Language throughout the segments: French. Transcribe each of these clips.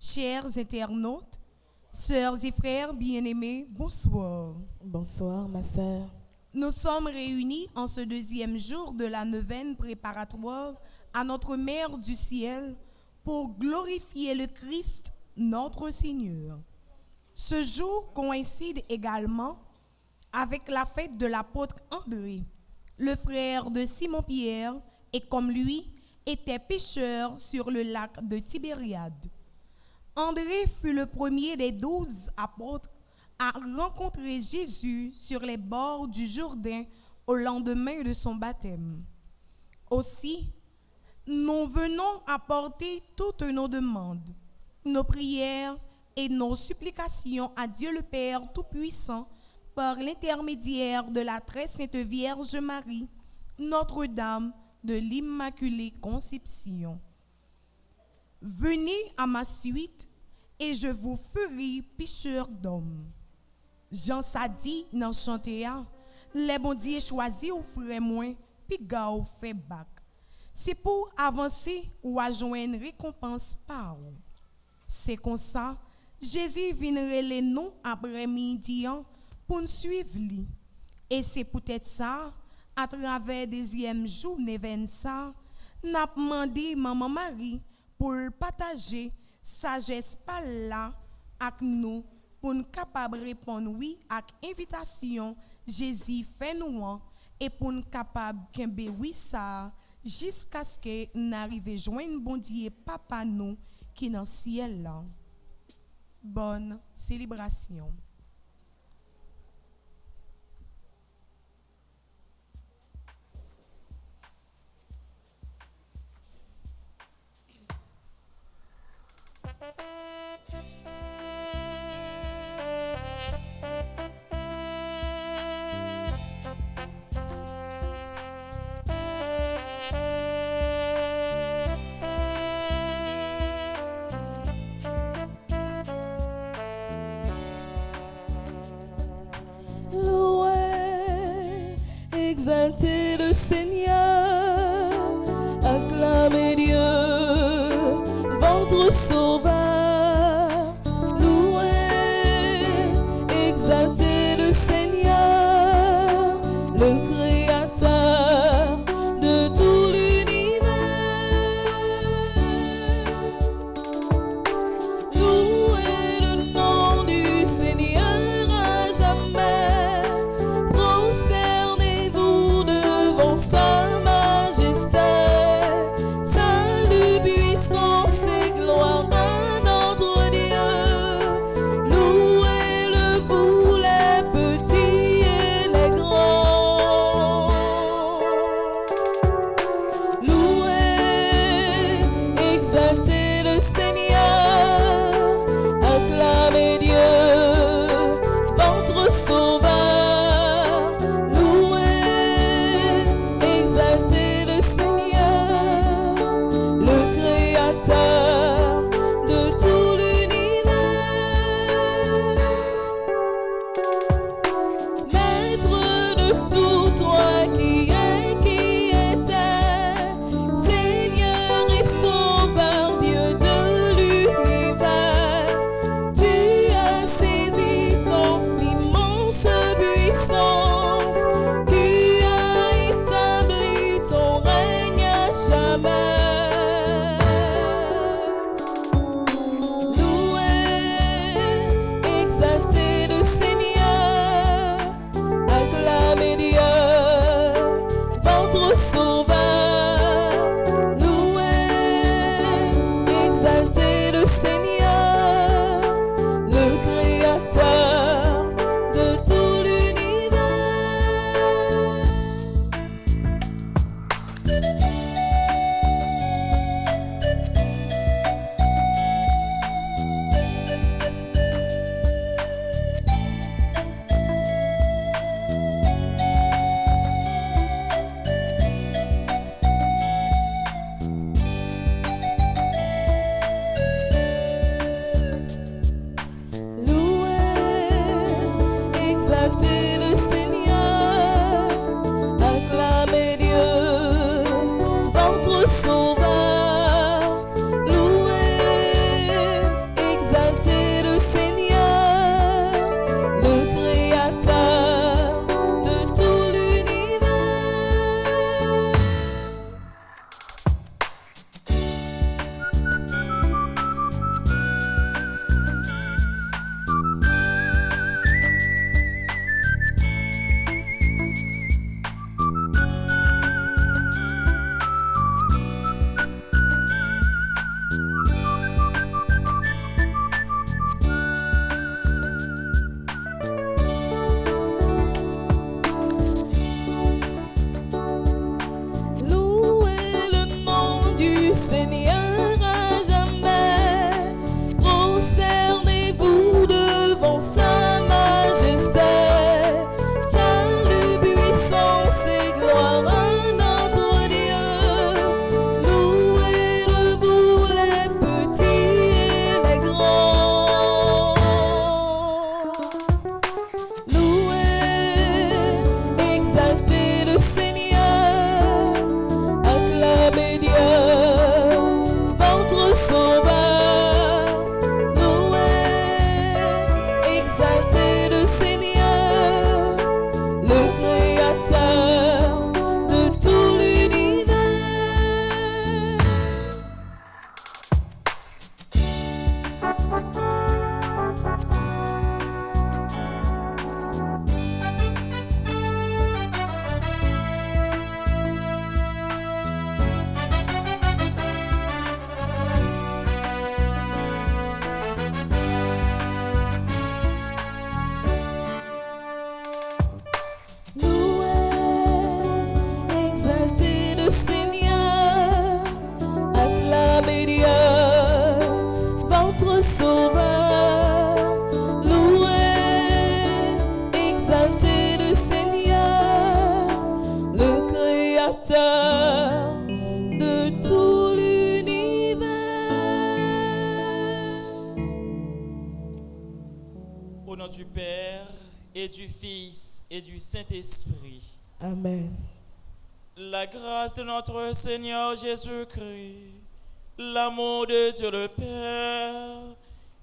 Chers internautes, sœurs et frères bien-aimés, bonsoir. Bonsoir, ma sœur. Nous sommes réunis en ce deuxième jour de la neuvaine préparatoire à notre Mère du ciel pour glorifier le Christ, notre Seigneur. Ce jour coïncide également avec la fête de l'apôtre André, le frère de Simon-Pierre, et comme lui, était pêcheur sur le lac de Tibériade. André fut le premier des 12 apôtres à rencontrer Jésus sur les bords du Jourdain au lendemain de son baptême. Aussi, nous venons apporter toutes nos demandes, nos prières et nos supplications à Dieu le Père Tout-Puissant par l'intermédiaire de la très sainte Vierge Marie, Notre-Dame de l'Immaculée Conception. Venez à ma suite et je vous ferai pêcheurs d'hommes. Jean Sadi dans chantéa, les bon Dieu choisi ou frère moins, puis gars ou fait bac. C'est pour avancer ou à joindre récompense par ou. C'est comme ça, Jésus viendrait les nous après-midi pour nous suivre lui. Et c'est peut-être ça, à travers deuxième journée 25, n'a demandé maman Marie pour partager sagesse par là avec nous pour nous capables de répondre oui à l'invitation Jésus fait nous et pour nous capables de oui ça jusqu'à ce que nous arrivions à joindre bon Dieu papa nous qui est dans le ciel là. Bonne célébration. Louez, exaltez le Seigneur, acclamez Dieu, votre Sauveur. Louez, exaltez le Seigneur, le Créateur de tout l'univers. Louez le nom du Seigneur à jamais. Prosternez-vous devant sa majesté. Salut, puissance et gloire à notre Dieu. Louez-le, vous les petits et les grands. et du Saint-Esprit. Amen. La grâce de notre Seigneur Jésus-Christ, l'amour de Dieu le Père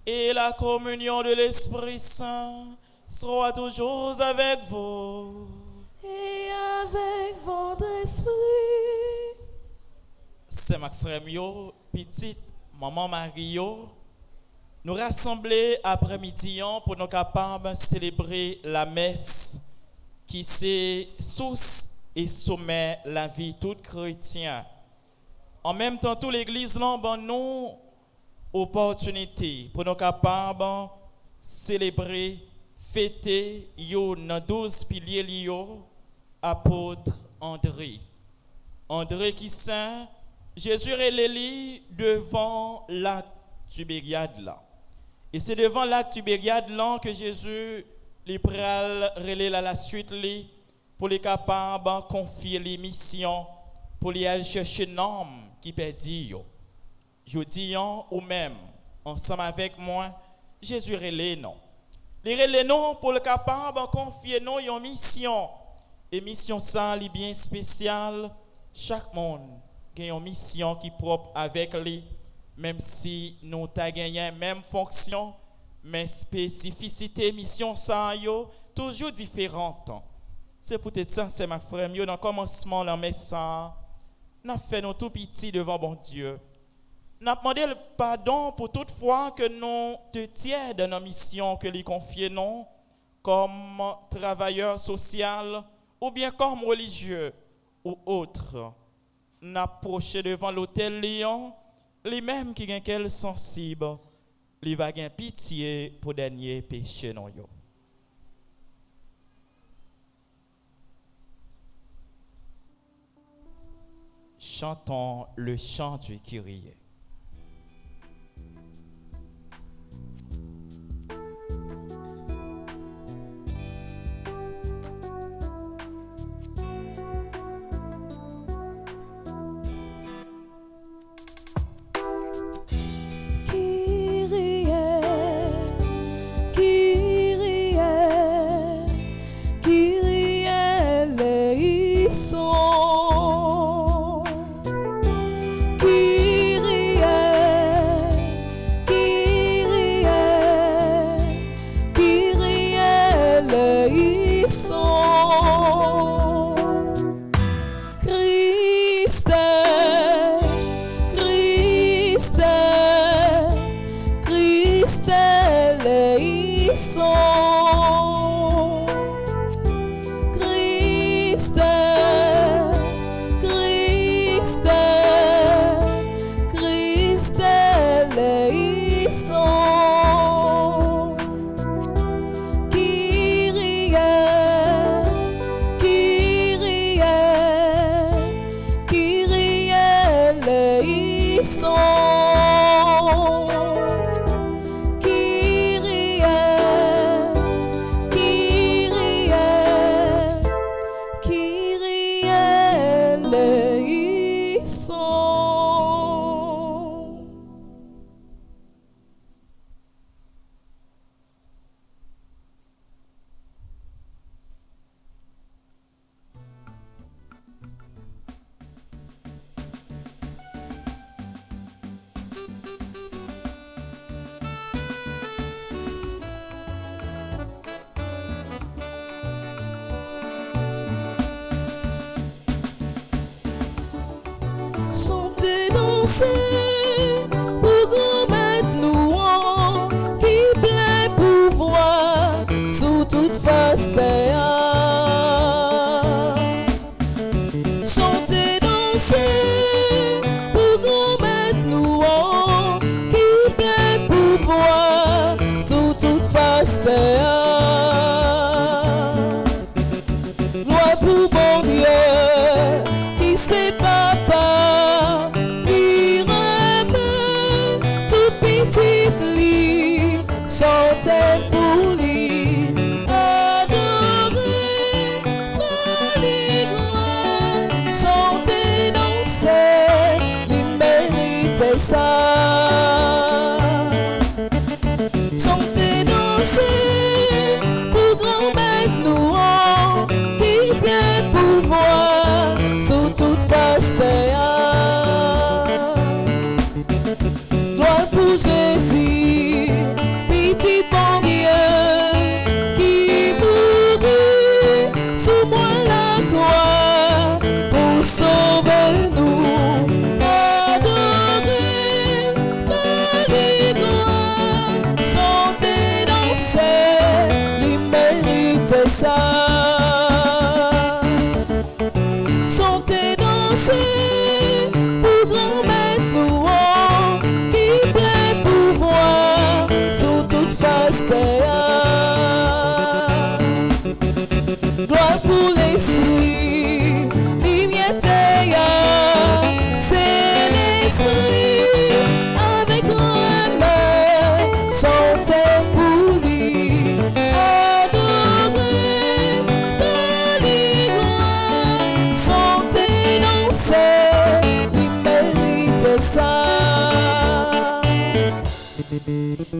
et la communion de l'Esprit Saint soient toujours avec vous. Et avec votre esprit. C'est ma frère Mio, petite maman Mario, nous rassembler après-midi pour nous capables de célébrer la messe qui c'est source et sommet la vie toute chrétienne. En même temps, toute l'église là nous opportunité pour nous capables de célébrer, fêter dans 12 piliers liés apôtre André. André qui saint, Jésus est l'élu devant lac Tibériade là. Et c'est devant lac Tibériade là que Jésus les pral relève la suite li pour les capables de confier les missions pour les aller chercher un homme qui perdit yo. Je dis ou même ensemble avec moi Jésus relève non. Les relève non pour le capable de confier nous une mission. Et mission ça li bien spéciale. Chaque monde a une mission qui est propre avec lui, même si nous avons gagné même fonction, mais spécificité mission ça yo toujours différente. C'est peut-être ça, c'est ma frère, mieux dans le commencement la messe ça, n'a fait nous tout petit devant bon Dieu. N'a demandé le pardon pour toute fois que nous te tiens dans nos missions que lui confions nous comme travailleurs sociaux ou bien comme religieux ou autres. N'approcher devant l'autel Léon, les mêmes qui ont quel sensible, les va gagner pitié pour dernier péché non yo. Chantons le chant du Kyrie. Pour grand maître nous qui plein pouvoir sous toute face terre. Chanter, danser pour grand maître nous qui plein pouvoir sous toute face terre. Loi pour bon Dieu qui c'est papa. Chantez pour lui, adorer, parler gloire, chanter, danser, lui mérite ça. Chanter, danser, pour grand maître nous.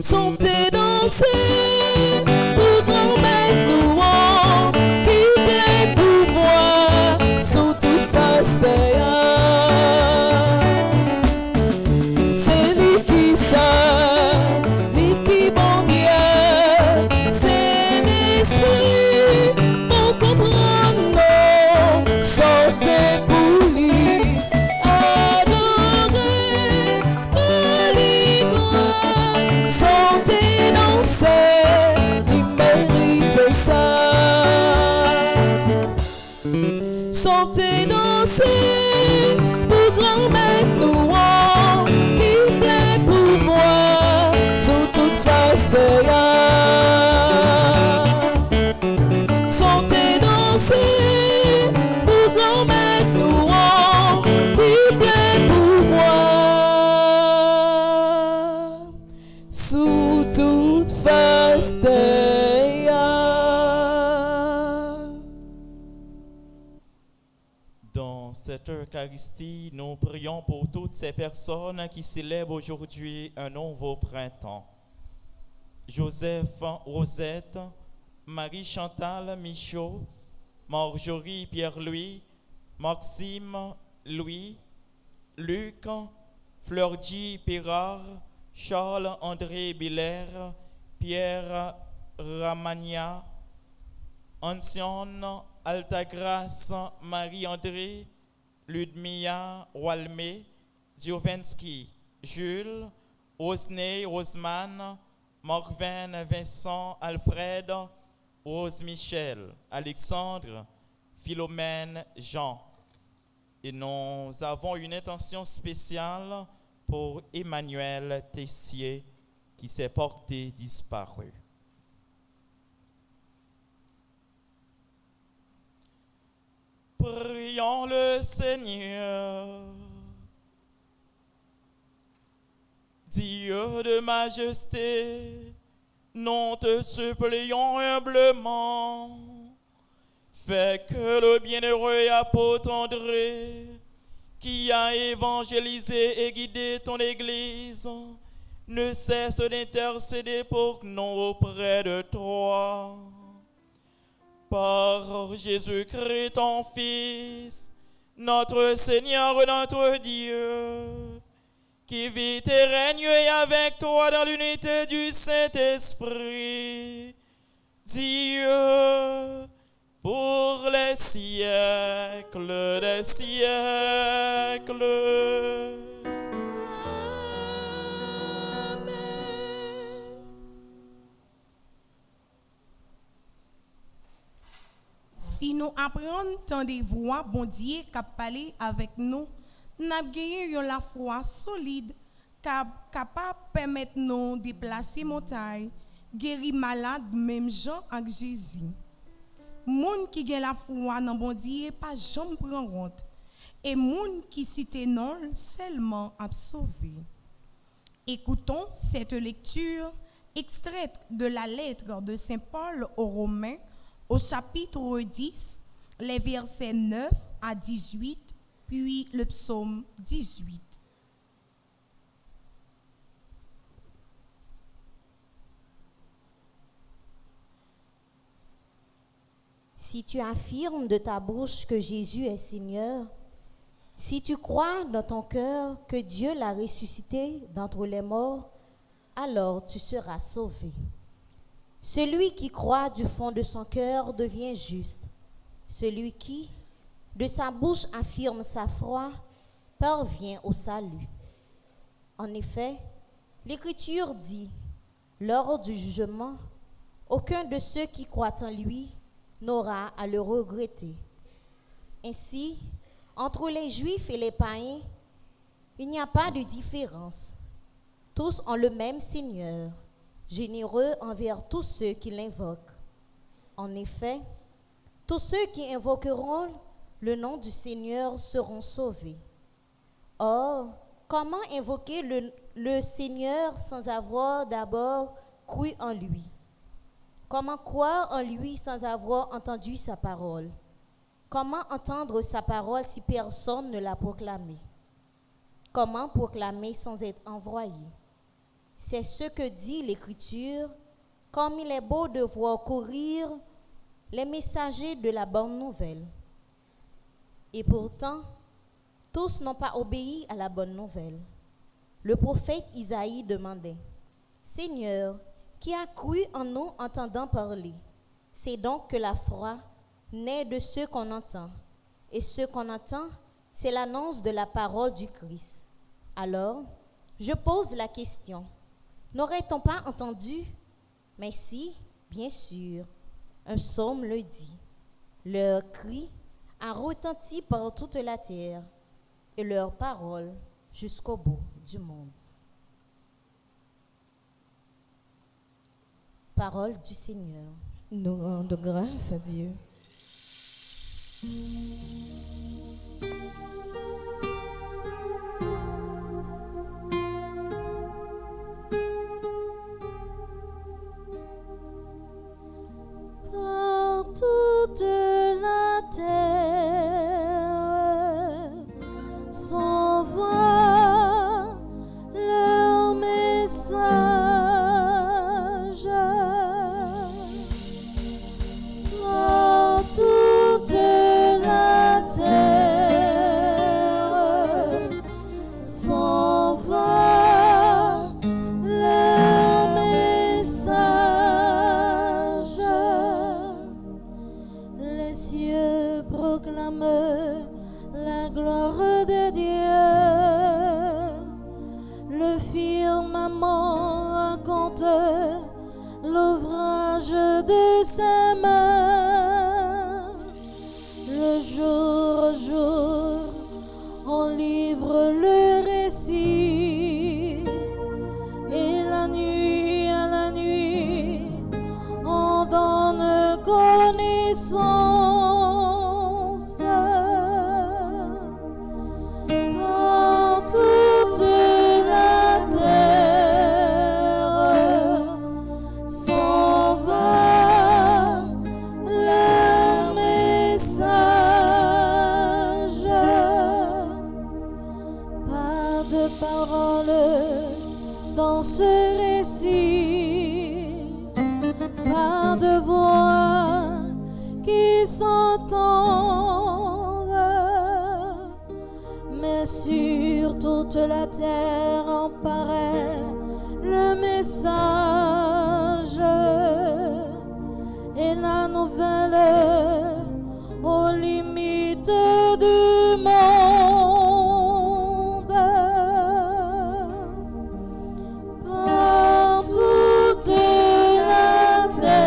Chantez, danser, pour grand-mère louant, qui plein pouvoir sous toute face terre. C'est lui qui sait, lui qui bon Dieu, c'est l'esprit pour comprendre nos. Chantez pour lui, adorer, lui gloire. Chantez, danser, lui mérite ça. Chantez, danser, pour grand-mère louant, qui plein pouvoir sous toute face de Chantez, danser, pour grand-mère louant, qui plein pouvoir sous toute face de Dans cette Eucharistie, nous prions pour toutes ces personnes qui célèbrent aujourd'hui un nouveau printemps. Joseph, Rosette, Marie-Chantal, Michaud, Marjorie, Pierre-Louis, Maxime, Louis, Luc, Fleurdy, Pirard, Charles, André, Biller, Pierre, Ramania, Ancienne, Altagrace, Marie-André, Ludmilla, Walmé, Diovensky, Jules, Rosney, Rosemane, Morven, Vincent, Alfred, Rose Michel, Alexandre, Philomène, Jean. Et nous avons une intention spéciale pour Emmanuel Tessier qui s'est porté disparu. Prions le Seigneur. Dieu de majesté, nous te supplions humblement, fais que le bienheureux apôtre André, qui a évangélisé et guidé ton Église, ne cesse d'intercéder pour nous auprès de toi. Par Jésus-Christ, ton Fils, notre Seigneur et notre Dieu, qui vit et règne avec toi dans l'unité du Saint-Esprit, Dieu, pour les siècles des siècles. Si nous apprenons tant des voix, bon Dieu, qui parlé avec nous, nous avons gagné la foi solide, capable de permettre nous de déplacer montagne, guérir malade, même gens avec Jésus. Moun qui a la foi dans bon Dieu, pas jamais prend honte. Et moun qui cite non seulement a sauvé. Écoutons cette lecture extraite de la lettre de Saint Paul aux Romains, au chapitre 10, les versets 9 à 18, puis le psaume 18. Si tu affirmes de ta bouche que Jésus est Seigneur, si tu crois dans ton cœur que Dieu l'a ressuscité d'entre les morts, alors tu seras sauvé. Celui qui croit du fond de son cœur devient juste. Celui qui, de sa bouche, affirme sa foi, parvient au salut. En effet, l'Écriture dit, lors du jugement, aucun de ceux qui croient en lui n'aura à le regretter. Ainsi, entre les Juifs et les païens, il n'y a pas de différence. Tous ont le même Seigneur, généreux envers tous ceux qui l'invoquent. En effet, tous ceux qui invoqueront le nom du Seigneur seront sauvés. Or, comment invoquer le Seigneur sans avoir d'abord cru en lui? Comment croire en lui sans avoir entendu sa parole? Comment entendre sa parole si personne ne l'a proclamée? Comment proclamer sans être envoyé? C'est ce que dit l'Écriture, comme il est beau de voir courir les messagers de la bonne nouvelle. Et pourtant, tous n'ont pas obéi à la bonne nouvelle. Le prophète Isaïe demandait, « Seigneur, qui a cru en nous entendant parler? C'est donc que la foi naît de ce qu'on entend. Et ce qu'on entend, c'est l'annonce de la parole du Christ. Alors, je pose la question, n'aurait-on pas entendu? Mais si, bien sûr, un psaume le dit. Leur cri a retenti par toute la terre et leur parole jusqu'au bout du monde. Parole du Seigneur. Nous rendons grâce à Dieu. Par toute la terre s'envoie leur message. Par toute la terre s'envoie leur message. Les cieux proclament la gloire de Dieu. Le firmament raconte l'ouvrage de ses mains. Le jour au jour, on livre le récit. Et la nuit à la nuit, on donne connaissance. Par toute la terre s'envoie leur message. Pas de paroles dans ce récit, pas de voix qui s'entendent, mais sur toute la terre en paraît le message et la nouvelle aux limites du monde. Par toute la terre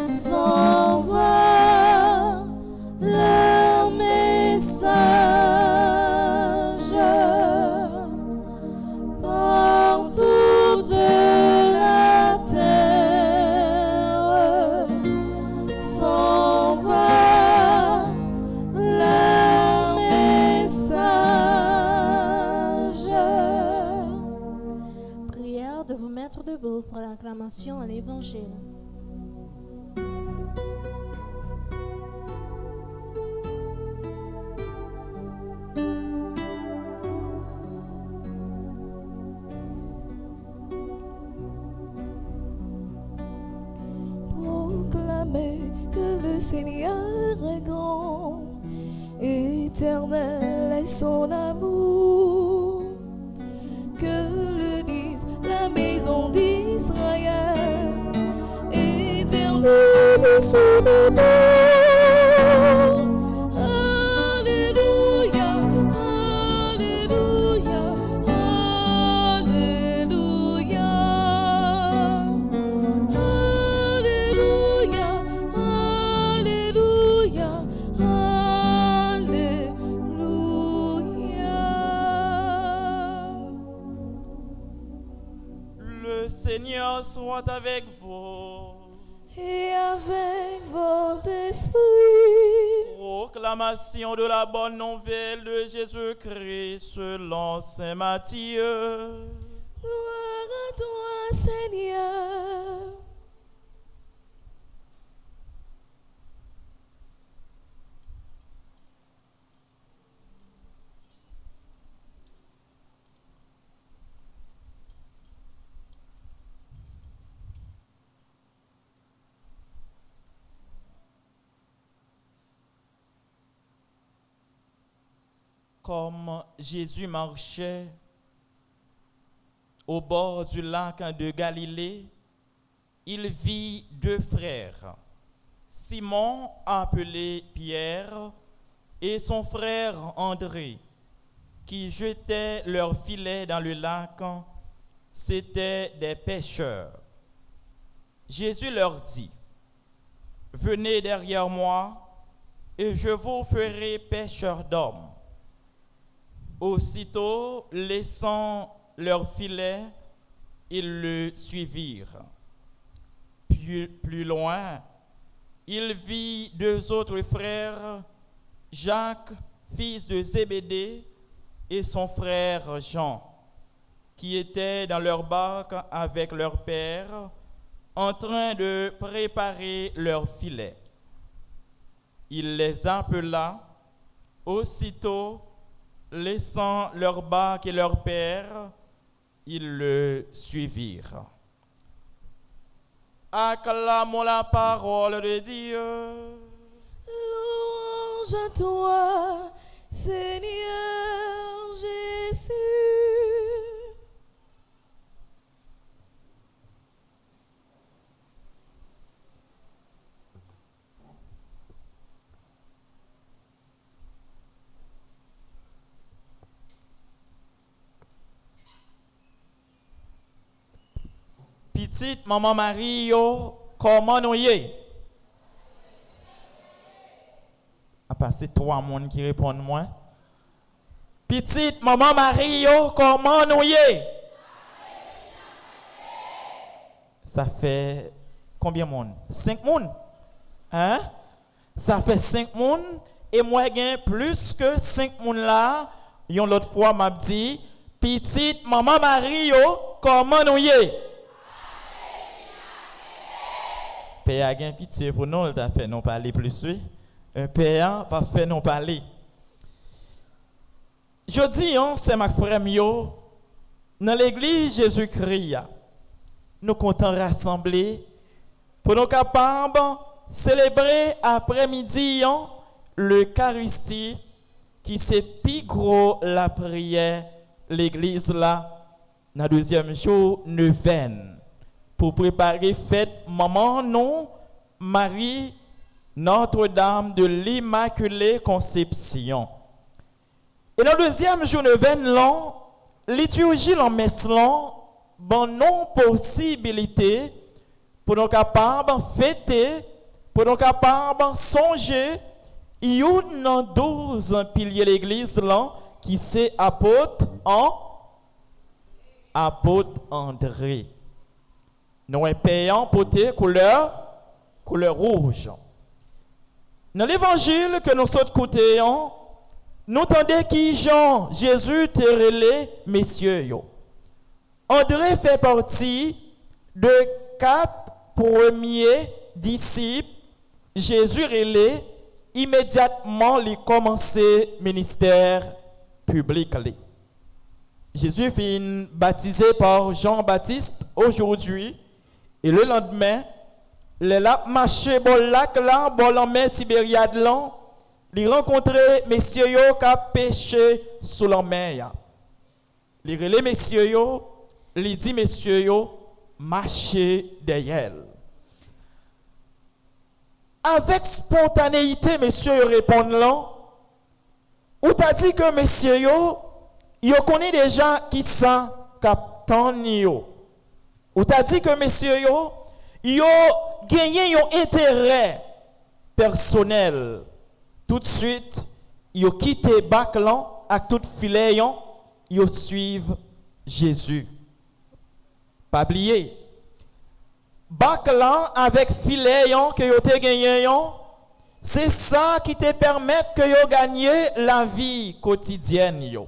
s'envoie leur message. Par toute la terre s'envoie leur message. Prière de vous mettre debout pour l'acclamation à l'Évangile. Proclamez que le Seigneur est grand, éternel est son amour. Que le dise la maison d'Israël, éternel est son amour. Alléluia, alléluia, alléluia. Alléluia, alléluia, alléluia. Le Seigneur soit avec vous. Et avec votre esprit, Proclamation de la bonne nouvelle de Jésus-Christ selon Saint Matthieu. gloire à toi, Seigneur. comme Jésus marchait au bord du lac de Galilée, il vit deux frères, Simon appelé Pierre et son frère André, qui jetaient leurs filets dans le lac. C'étaient des pêcheurs. Jésus leur dit, « Venez derrière moi, et je vous ferai pêcheurs d'hommes. » Aussitôt, laissant leurs filets, ils le suivirent. Plus loin, il vit deux autres frères, Jacques, fils de Zébédée, et son frère Jean, qui étaient dans leur barque avec leur père, en train de préparer leurs filets. Il les appela. Aussitôt, laissant leur barque et leur père, ils le suivirent. Acclamons la parole de Dieu. Louange à toi, Seigneur Jésus. Petite maman Marie, yo, comment nous y est? À passer 3 personnes qui répondent moi. Petite maman Marie, yo, comment nous y est? Ça fait combien de monde? 5 personnes? Hein? Ça fait 5 personnes et moi j'ai plus que 5 personnes là. Yon l'autre fois m'a dit, petite maman Marie, yo, comment nous y est? Père a bien pitié pour nous, il a fait non parler plus. Oui. Un père pas fait non parler. Je dis, c'est ma frère mio, dans l'église Jésus-Christ, nous comptons rassembler pour nous capables célébrer après-midi l'Eucharistie qui c'est plus gros la prière l'église là dans le deuxième jour neuvaine. Pour préparer fête maman non Marie Notre-Dame de l'Immaculée Conception. Et dans le deuxième jour neuvaine long, liturgie en messe long, bon non possibilité pour nous capables fêter, pour nous capables songer, il y a 12 piliers de l'église là qui c'est apôtre André. Nous sommes payants portés couleur rouge. Dans l'évangile que nous sommes écoutés, nous entendons qui Jean, Jésus te relais, messieurs. André fait partie de 4 premiers disciples. Jésus relais, immédiatement, il commençait le ministère public. Jésus fut baptisé par Jean-Baptiste aujourd'hui. Et le lendemain, les l'a marché bon lac là, bon la mer Tibériade là, il rencontrait messieurs yo qui pêché sous la mer. Il relait messieurs yo, il dit messieurs yo marcher derrière. Avec spontanéité messieurs yo répondent là. Ou t'as dit que messieurs yo connaît déjà qui ça captain yo. Ou t'as dit que messieurs yo gagné un intérêt personnel. Tout de suite, yo quitté bac là avec tout filet yo suivent Jésus. Pas oublier. Bac là avec filet que yo te gagné c'est ça qui te permet que yo gagner la vie quotidienne yo.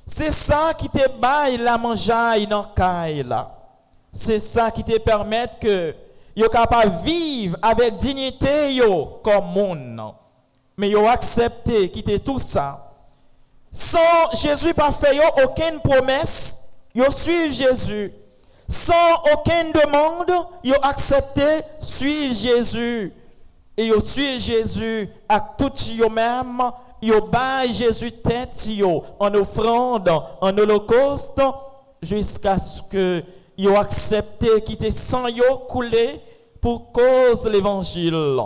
C'est ça qui te baille la mangeaille dans caille là. C'est ça qui te permet que yo capable vivre avec dignité yo comme monde. Mais yo accepter quitter tout ça. Sans Jésus pas fait yo aucune promesse, yo suivre Jésus. Sans aucune demande, yo accepter suivre Jésus. Et yo suivre Jésus à tout yo même, yo ba Jésus tête yo en offrande, en holocauste, jusqu'à ce que yo accepté quitter sang yo coulé pour cause de l'évangile.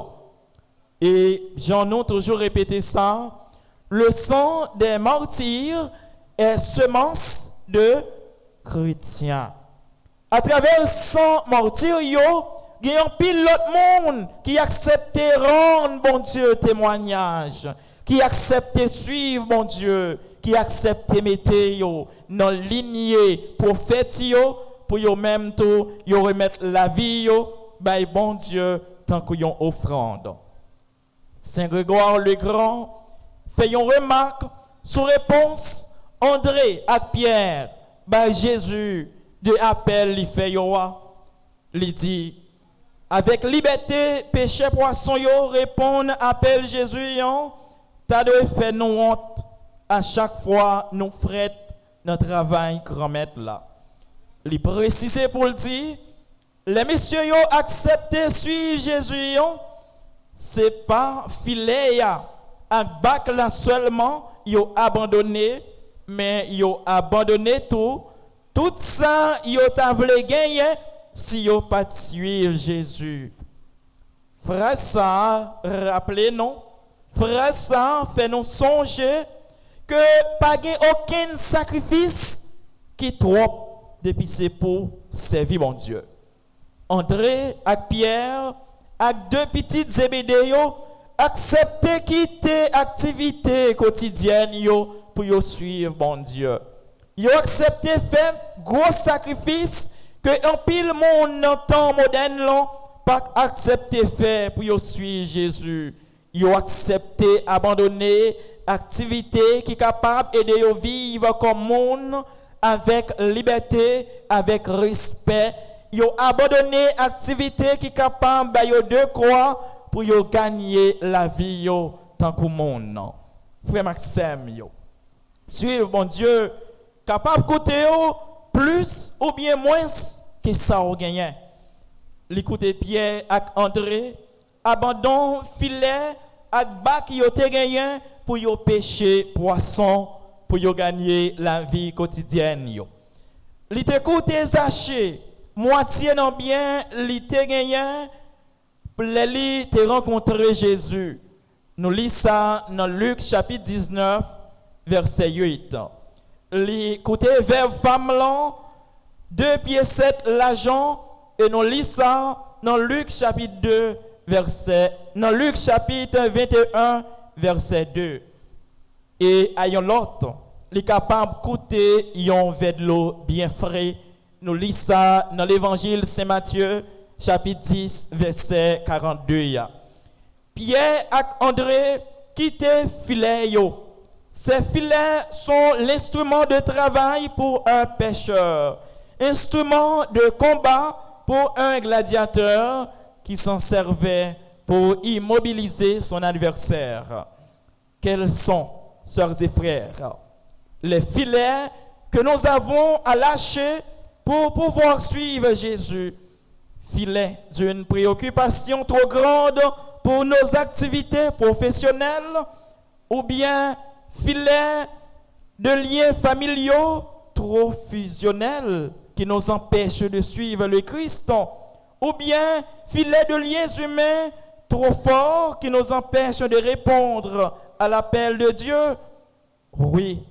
Et j'en ai toujours répété ça, le sang des martyrs est semence de chrétiens. À travers le sang martyr yo, il y a un pile l'autre monde qui accepte rendre bon Dieu témoignage, qui accepte suivre bon Dieu, qui accepte mettre yo dans lignée prophète yo pour yo même tout yo remettre la vie yo by bon Dieu tant que yon offrande. Saint Grégoire le Grand fait une remarque sur réponse André à Pierre by Jésus de appel li fait yo li dit avec liberté péché poisson yo répondre appel Jésus yon t'as de faire nous honte à chaque fois nous fret notre travail grand maître là. Li préciser pour le dire les messieurs yo accepté suivre Jésus yon c'est pas filet ya ak bac là seulement yo abandonné mais yo abandonné tout ça yo t'a vle gagner si yo pas suivre Jésus. Frère ça rappelez non frère ça fait nous songer que pas aucun sacrifice qui trop depuis c'est pour servir mon Dieu. André et Pierre avec deux petites Zébédée accepter quitter activité quotidienne pour yo suivre bon Dieu. Yo accepté faire gros sacrifice que un pile monde dans temps moderne là pas accepter faire pour yo suivre Jésus. Yo accepté abandonner activité qui capable aider yo vivre comme monde avec liberté, avec respect. Yo abandonné activité qui capable ba yo de croix pour yo gagner la vie yo tant que monde. Frère Maxime yo. Suivre mon Dieu capable coûter plus ou bien moins que ça au gagné. L'écouter Pierre et André abandon filet ak bac yo te gagné pour yo pêcher poisson pour yo gagner la vie quotidienne yo. Li te coûté Zaché moitié non bien li te gagné li te rencontrer Jésus. Nous lisons ça dans Luc chapitre 19 verset 8. Li côté vers femme là 2 pieds 7 l'argent et nous lisons ça dans Luc chapitre 2 verset dans Luc chapitre 21 verset 2. Et ayant l'autre, li capable coûter yon verre de l'eau bien frais. Nous lisons ça dans l'évangile Saint Matthieu chapitre 10 verset 42. Pierre et André quittaient filet yo. Ces filets sont l'instrument de travail pour un pêcheur, instrument de combat pour un gladiateur qui s'en servait pour immobiliser son adversaire. Quels sont, sœurs et frères, les filets que nous avons à lâcher pour pouvoir suivre Jésus? Filets d'une préoccupation trop grande pour nos activités professionnelles ou bien filets de liens familiaux trop fusionnels qui nous empêchent de suivre le Christ, ou bien filets de liens humains trop forts qui nous empêchent de répondre à l'appel de Dieu. Oui,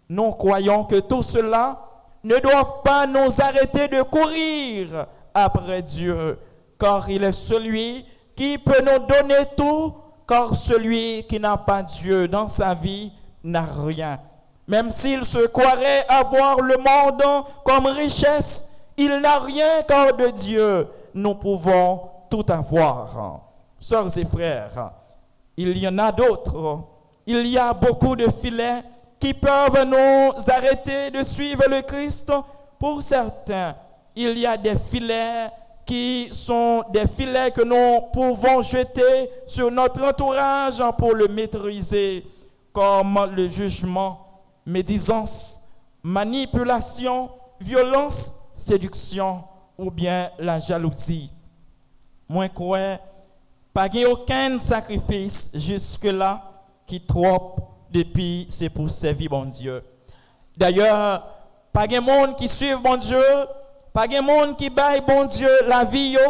nous croyons que tout cela ne doit pas nous arrêter de courir après Dieu, car il est celui qui peut nous donner tout, car celui qui n'a pas Dieu dans sa vie n'a rien. Même s'il se croirait avoir le monde comme richesse, il n'a rien car de Dieu nous pouvons tout avoir. Sœurs et frères, il y en a d'autres. Il y a beaucoup de filets qui peuvent nous arrêter de suivre le Christ. Pour certains, il y a des filets qui sont des filets que nous pouvons jeter sur notre entourage pour le maîtriser, comme le jugement, médisance, manipulation, violence, séduction ou bien la jalousie. Moi, quoi, pas aucun sacrifice jusque-là qui trop depuis c'est pour servir bon Dieu. D'ailleurs, pas de monde qui suit bon Dieu, pas de monde qui baille bon Dieu la vie yo,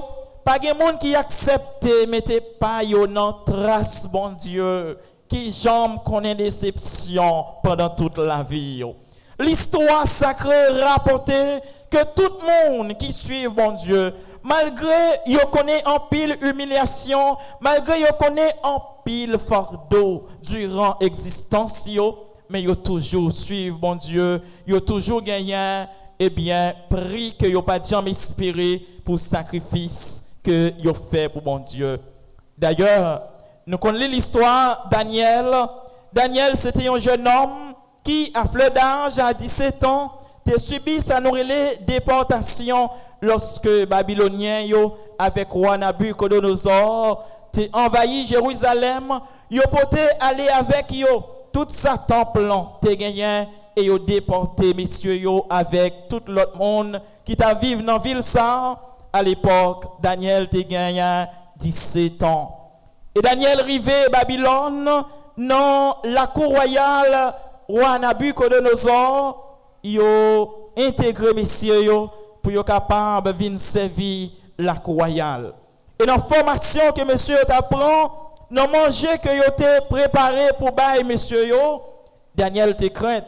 pas de monde qui accepte mettez pas yo dans trace bon Dieu, qui jambe connaît déception pendant toute la vie yo. L'histoire sacrée rapportait que tout le monde qui suit bon Dieu, malgré yo connaît en pile humiliation, malgré yo connaît en pile fardeau durant l'existence yo, mais yo toujours suivre bon Dieu, yo toujours gagné et bien prix que yo pas jamais espéré pour sacrifice que yo fait pour bon Dieu. D'ailleurs, nous connaissons l'histoire Daniel. Daniel c'était un jeune homme qui à fleur d'âge à 17 ans a subi sa déportation lorsque Babyloniens yo avec roi Nabucodonosor t'es envahi Jérusalem, yo poté aller avec yo tout sa temple t'es gagné et yo déporté messieurs yo avec tout l'autre monde qui t'a vivre dans ville ça à l'époque. Daniel t'es gagné 17 ans et Daniel rivé Babylone dans la cour royale roi Nabucodonosor yo intégré messieurs yo pour yo capable venir servir la cour royale. Et dans la formation que monsieur t'apprend, dans manger que yo te préparé pour bailler monsieur yo, Daniel te craint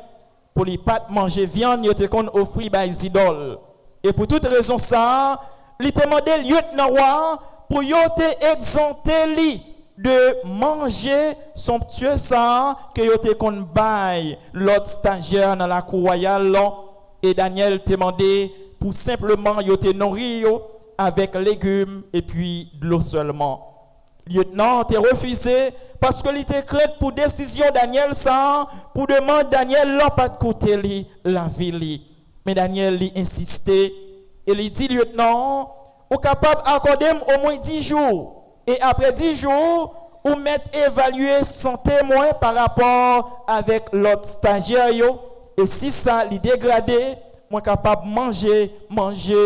pour les pas manger viande yo te kon offrir bailler idoles. Et pour toute raison ça, il te demandé lieutenant roi pour yo te exempter li de manger somptueux ça que yo te kon bailler l'autre stagiaire dans la cour royale. Et Daniel te demandé pour simplement yo te nourrir yo avec légumes et puis de l'eau seulement. Lieutenant te refusé parce que il était craint pour décision Daniel ça pour demander Daniel là pas de côté li la vie. Mais Daniel lui insistait et lui dit lieutenant ou capable accorder au moins 10 jours et après 10 jours ou mettre évaluer son témoin par rapport avec l'autre stagiaire yo. Et si ça li dégradé, moi capable manger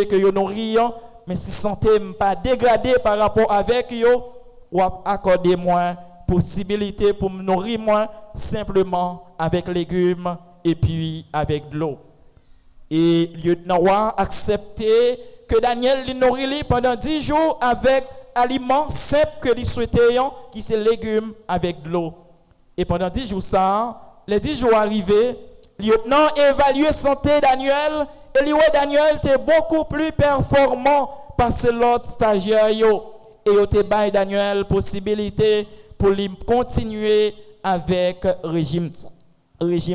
que yo nourrir, mais si santé pas dégradé par rapport avec yo, ou accorder moi possibilité pour me nourrir moi simplement avec légumes et puis avec de l'eau. Et lieutenant roi accepté que Daniel lui nourrit pendant 10 jours avec aliments simples que lui souhaitait, qui c'est légumes avec de l'eau. Et pendant 10 jours ça, les 10 jours arrivés, lieutenant évalué santé Daniel et lui Daniel était beaucoup plus performant parce que l'autre stagiaire yo et yo te bail Daniel possibilité pour lui continuer avec régime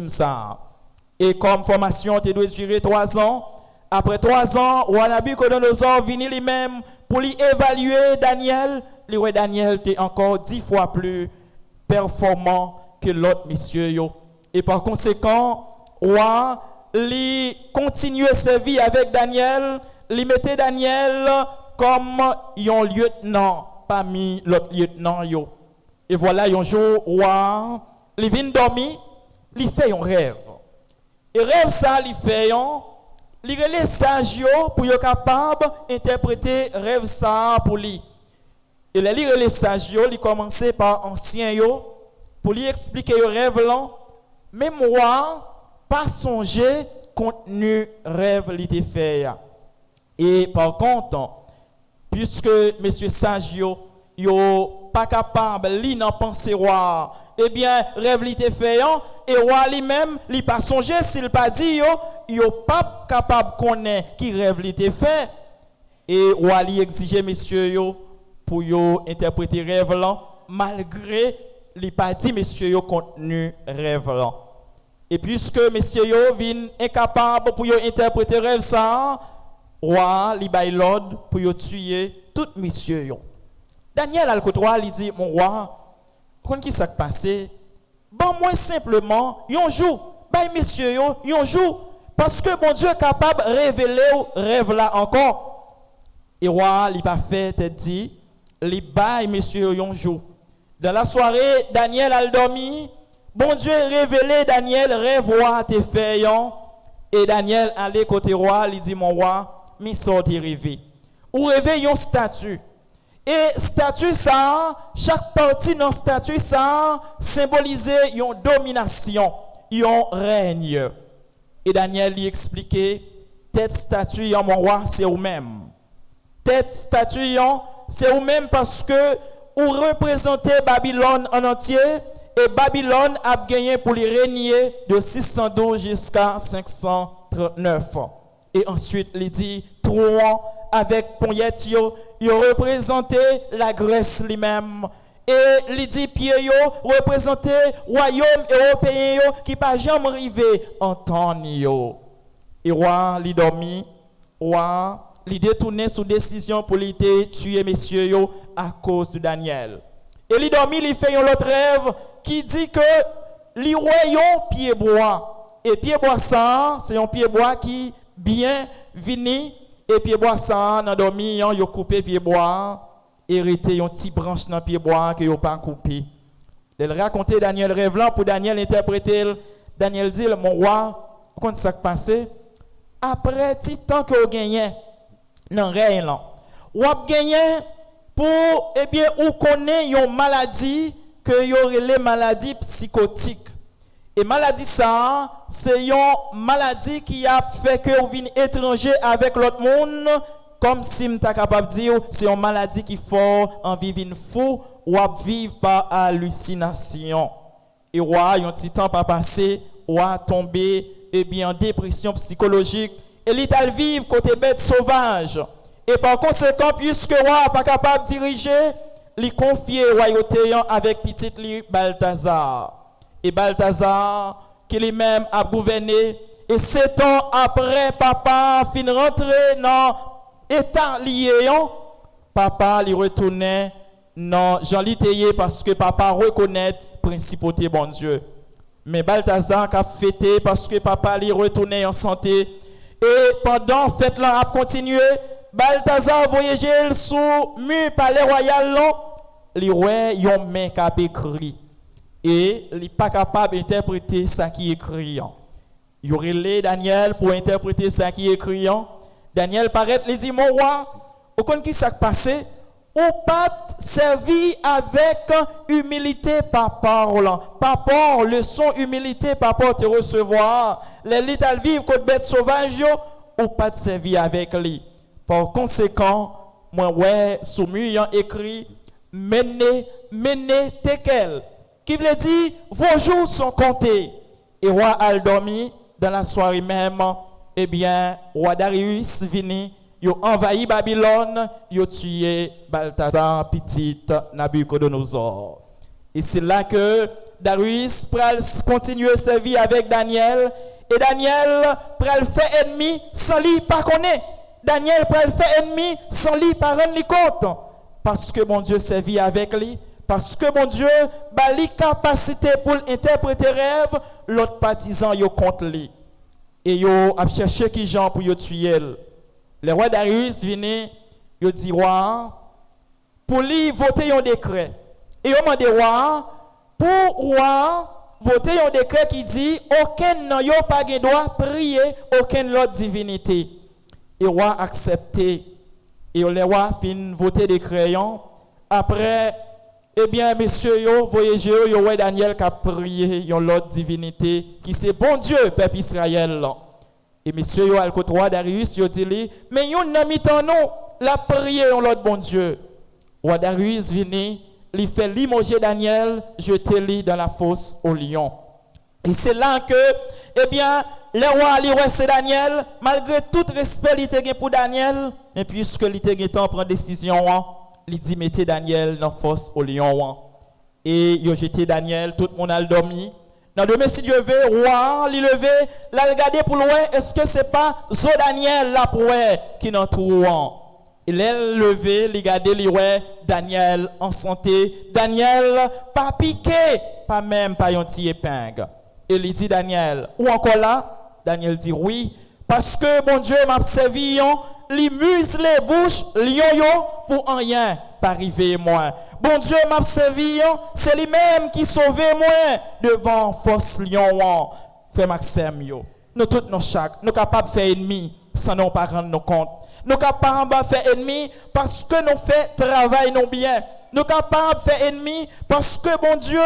ça. Et comme formation te doit durer 3 ans, après 3 ans roi Nabucodonosor vini lui-même pour lui évaluer Daniel, lui Daniel était encore 10 fois plus performant que l'autre monsieur yo. Et par conséquent, roi, lui continuait sa vie avec Daniel, lui mettait Daniel comme un lieutenant parmi l'autre lieutenant yo. Et voilà, un jour, roi, il vient dormir, il fait un rêve. Et rêve ça, il fait il relève sage pour être capable d'interpréter rêve ça pour lui. Et les relève sage il commence par ancien yo pour lui expliquer le rêve là. Même moi, pas songer contenu rêve li te fait. Et par contre, puisque monsieur sage yo pas capable li nan penser roi, eh bien rêve li te fait et roi lui-même li pas songer s'il pas dit yo pas capable connaître qui rêve li te fait. Et roi li exige monsieur yo pour yo interpréter rêve là malgré li pas dit monsieur yo contenu rêve là. Et puisque monsieur yo vin incapable pour yo interpréter rêve ça, roi li bay l'ordre pour yo tuer tout monsieur yo. Daniel al côté roi li dit mon roi, kon qui ça passé? Bon moi simplement yon jour, bay monsieur yo yon jour parce que bon Dieu est capable de révéler rêve là encore. Et roi li pas fait te dit, li bay monsieur yon jour. Dans la soirée, Daniel a dormi. Bon Dieu révélé Daniel rêve roi te fait et Daniel allait côté roi, il dit mon roi, mi sorti rêver. Ou rêver yon statue. Et statue ça, chaque partie dans statue ça symbolisait une domination, un règne. Et Daniel lui expliquait, tête statue en mon roi, c'est vous-même. Tête statue c'est vous-même parce que vous représentez Babylone en entier et Babylone a gagné pour les régner de 612 jusqu'à 539. Et ensuite, il dit, Tron avec Ponyette, il représentait la Grèce lui-même. Et il dit, pied yo représentait royaume européen qui pas jamais arrivé en temps yo. Et roi, il dormi, roi, il détourné sous décision pour lui tuer messieurs yo à cause de Daniel. Et il dormi, il fait un autre rêve qui dit que les royaumes pied bois. Et pied bois ça, c'est un pied bois qui bien vini. Et pied bois ça, dans dormi, yo coupé pied bois, hérité une petite branche dans pied bois que yo pas coupé. Il racontait Daniel rêve là pour Daniel interpréter. Daniel dit, mon roi, quand ça passé, après petit temps que vous gagnez dans règne là, vous gagnez pour ou connaît une maladie que y aurait les maladies psychotiques. Et maladie ça, c'est une maladie qui a fait que vous venez étranger avec l'autre monde, comme si vous êtes capable de dire, c'est une maladie qui fait en vivre fou ou à vivre par hallucination. Et roi, un petit temps pas passé, roi tombé en dépression psychologique, et il est vivre côté bête sauvage. Et par conséquent, puisque roi n'est pas capable de diriger, il confie royauté avec petit li Balthazar. Et Balthazar, qui lui-même a gouverné, et 7 ans après, papa fin rentré dans l'état lié, papa lui retournait dans Jean Litéier parce que papa reconnaît principauté bon Dieu. Mais Balthazar a fêté parce que papa lui retournait en santé. Et pendant fête là a continué, Balthazar voyageait sous mur palais royal là, li ouais yon main qui a écrit et il n'est pas capable d'interpréter ça qui est écrit. Il aurait Daniel pour interpréter ça qui est écrit. Daniel paraît, il dit, mon roi, au compte qui s'est passé, ou pas servi avec humilité par parole. Par parole, leçon humilité par parole te recevoir. Les litales vivent contre bête sauvage, ou pas servi avec lui. Par conséquent, moi, ouais, soumis écrit, menez, tekel. Qui veut dire, vos jours sont comptés. Et roi Aldomi, dans la soirée même, eh bien, roi Darius vini, il a envahi Babylone, il a tué Balthazar, petit Nabucodonosor. Et c'est là que Darius pral continuer à servir avec Daniel. Et Daniel pral faire ennemi sans lui pas connaître. Daniel pral faire ennemi sans lui pas rendre compte. Parce que mon Dieu servit avec lui. Parce que mon Dieu a la capacité pour interpréter rêve, l'autre partisan yo contre lui. Et yo a cherché qui gens pour yo tuer. Le roi Darius vient, il dit roi, pour lui voter un décret. Et il demande roi, pour roi voter un décret qui dit aucun n'a pas de droit prier aucune autre divinité. Et le roi accepté. Et le roi fin voter décret. Après, eh bien, messieurs, yo, voyagez, yo, ouais, Daniel qui a prié l'autre divinité qui c'est bon Dieu, peuple Israël. Et messieurs, yo, al côté roi Darius, yo dit, mais yon n'a mis en nous, la prié l'autre bon Dieu. Roi Darius vient, il fait limoger Daniel, jeter-le dans la fosse au lion. Et c'est là que, eh bien, le roi, c'est Daniel, malgré tout respect qu'il a pour Daniel, mais puisque il a prend décision, il dit mettez Daniel dans la fosse au lion. Et il a jeté Daniel, tout le monde a dormi. Dans demain, si Dieu veut, roi, il levé, là, il regarde pour loin, est-ce que c'est pas Zo Daniel là pour qui n'en trouve? Il est levé, il regarde, il voit Daniel en santé. Daniel, pas piqué, pas même pas un petit épingle. Et il dit Daniel, ou encore là? Daniel dit oui, parce que mon Dieu m'a servi, il muse les bouches, lion pour rien pas arriver moi. Bon Dieu m'a servi, c'est lui-même qui sauvait moi devant force lion. Frère Maxime, nous tous nos chaque, nous capables de faire ennemi sans nous pas rendre nos compte. Nous capables de faire ennemi parce que nous fait travail non bien. Nous capables de faire ennemi parce que bon Dieu,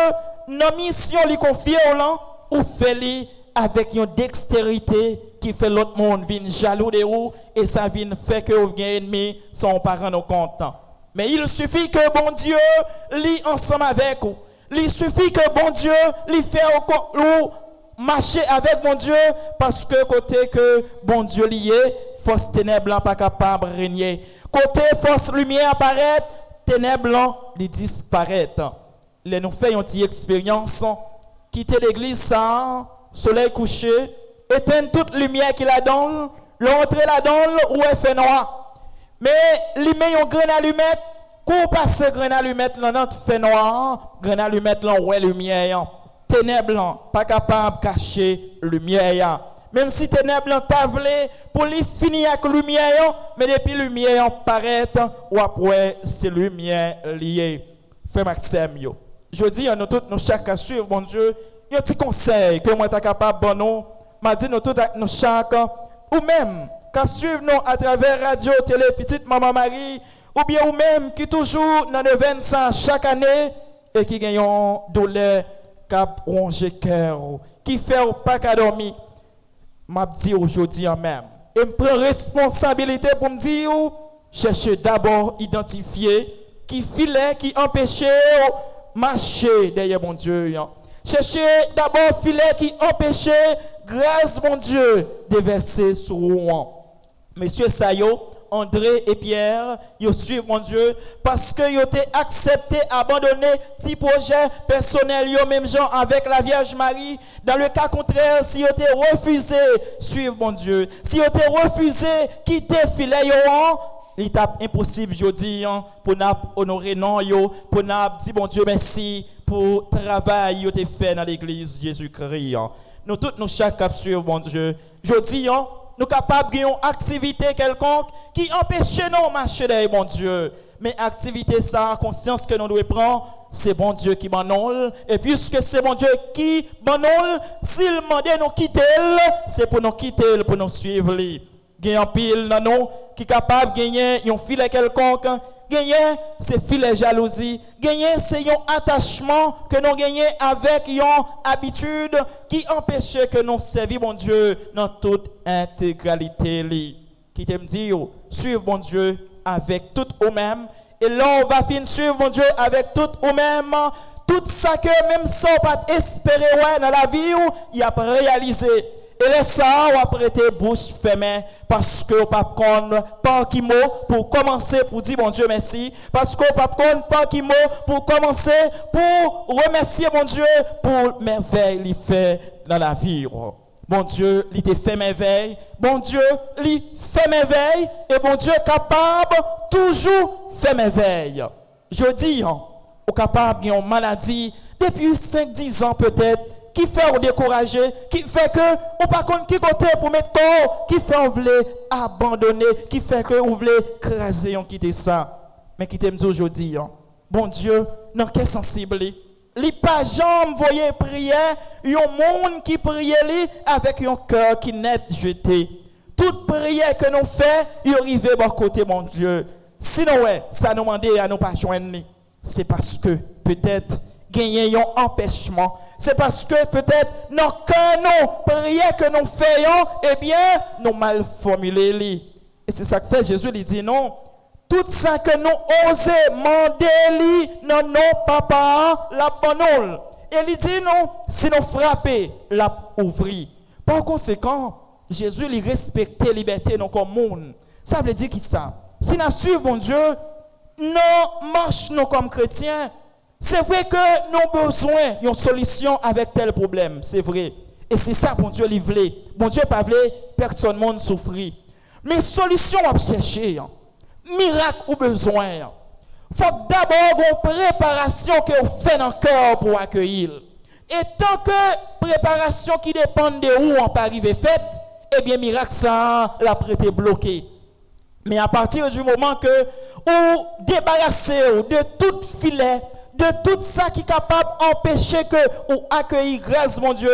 nos missions lui confie au lan ou fait li avec une dextérité qui fait l'autre monde vient jaloux de vous et ça vient faire que vous gagnez ennemi sans parents nos compte. Mais il suffit que bon Dieu lit ensemble avec vous. Il suffit que bon Dieu lui fait ou marcher avec bon Dieu parce que côté que bon Dieu lié, force ténèbres pas capable de régner. Côté force lumière apparaît, ténèbres les disparaître. Les nous fait une petite expérience, quitter l'église sans soleil couché, éteindre toute lumière qui la donne, l'entrer la donne où elle fait noir. Mais il met un grain allumette, qu'on passe grain allumette là notre fait noir, grain allumette là où est lumière. Ténèbres pas capable de cacher lumière. Même si ténèbres tavelé pour lui finir avec lumière, mais depuis lumière paraît ou après c'est lumière liée. Frère Maxime yo. Je dis à nous tous nous chaque à suivre mon Dieu, il y a un petit conseil que moi t'es capable bon nous, m'a dit nous tous nous chaque ou même qu'à suivre nous à travers radio télé petite maman Marie ou bien ou même qui toujours dans le 25 chaque année et qui gagne douleur cap ronger cœur qui fait pas qu'à dormir m'a dit aujourd'hui en même et me prend responsabilité pour me dire chercher d'abord identifier qui filet qui empêchait marcher derrière mon Dieu. Cherchez d'abord filet qui empêchait grâce mon Dieu de verser sur vous. Monsieur Sayo, André et Pierre, ils suivent mon Dieu parce que ils ont accepté, abandonné petit projet personnel, ils même gens avec la Vierge Marie. Dans le cas contraire, si ils ont refusé suivre mon Dieu, si ils ont refusé quitter filet, il est impossible, je dis, pour nous honorer non, pour nous dire, bon Dieu, merci pour le travail que tu fait dans l'église Jésus-Christ. Nous tous, nous chaque capture, bon Dieu. Je dis, nous sommes capables de faire une activité quelconque qui empêche nous de marcher derrière mon Dieu. Mais activité, ça, conscience que nous devons prendre, c'est bon Dieu qui m'annonce. Et puisque c'est bon Dieu qui m'annonce, s'il demande de nous quitter, c'est pour nous quitter, pour nous suivre. Il y a un pile dans nous qui est capable de gagner un filet quelconque. Gagner, c'est filet jalousie. Gagner, c'est un attachement que nous gagnons avec une habitude qui empêche que nous servions mon Dieu dans toute intégralité. Qui te me dit, suivre mon Dieu avec tout ou même. Et là, on va finir suivre mon Dieu avec tout ou même. Tout ça que même sans pas espérer dans la vie, il a réalisé. Et les ça, on va prêter bouche fermée parce que on pas prendre pas qui mot pour commencer pour dire bon Dieu merci parce qu'on pas prendre pas qui mot pour commencer pour remercier mon Dieu pour merveille qu'il fait dans la vie. Bon Dieu, il te fait merveille. Bon Dieu, il fait merveille et bon Dieu est capable toujours faire merveille. Je dis, on est capable d'une maladie depuis 5-10 ans peut-être. Qui fait on décourager, qui fait que on pas contre qui côté pour mettre corps, qui fait on voulait abandonner, qui fait que on voulait craser on quitter ça. Mais qui t'aime aujourd'hui, bon Dieu, non qu'est sensible, li pas jamais voyer prier, un monde qui prie avec un cœur qui net jeté. Toute prière que nous fait, il arrive à côté mon Dieu. Sinon ouais, ça nous demande à nous pas joindre. C'est parce que peut-être gagner un empêchement. C'est parce que peut-être nos cœurs, nos prières que nous faisons, eh bien, nous mal formulés. Et c'est ça que fait Jésus, il dit non. Tout ça que nous osons demander, non, non, papa, la bonne. Et il dit non, si nous frappons, la ouvrir. Par conséquent, Jésus, il respecte la liberté de comme monde. Ça veut dire qui ça? Si nous suivons mon Dieu, nous marchons comme chrétiens. C'est vrai que nous avons besoin d'une solution avec tel problème. C'est vrai. Et c'est ça, bon Dieu, il voulait. Bon Dieu, pas voulait personne monde souffrir. Mais solution à chercher. Miracle ou besoin. Il faut d'abord une préparation que vous faites dans le cœur pour accueillir. Et tant que préparation qui dépend de où on peut arriver faite, eh bien, miracle, ça, la prêté bloqué. Mais à partir du moment que vous débarrassez de tout filet, de tout ça qui est capable d'empêcher que vous accueillir grâce mon Dieu,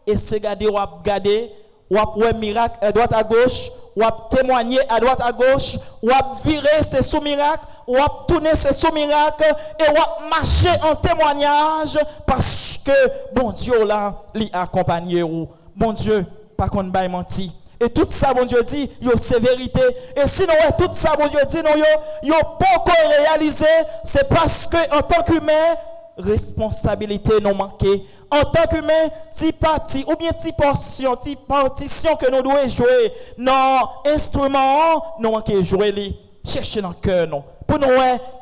et c'est garder ou garder, ou après miracle à droite à gauche, ou à témoigner à droite à gauche, ou à virer c'est sous miracle, ou à tourner c'est sous miracle, et ou à marcher en témoignage, parce que, bon Dieu là, l'y accompagné ou, bon Dieu, pas qu'on ne menti. Et tout ça, bon Dieu dit, yo c'est vérité. Et sinon, ouais, tout ça, bon Dieu dit, non, yo pas encore réalisé, c'est parce que, en tant qu'humain, responsabilité nous manquée. En tant qu'humain, petit parti, ou bien petit portion, petit partition que nous devons jouer, non, instrument, nous manquons jouer les, chercher dans le cœur, non. Pour nous,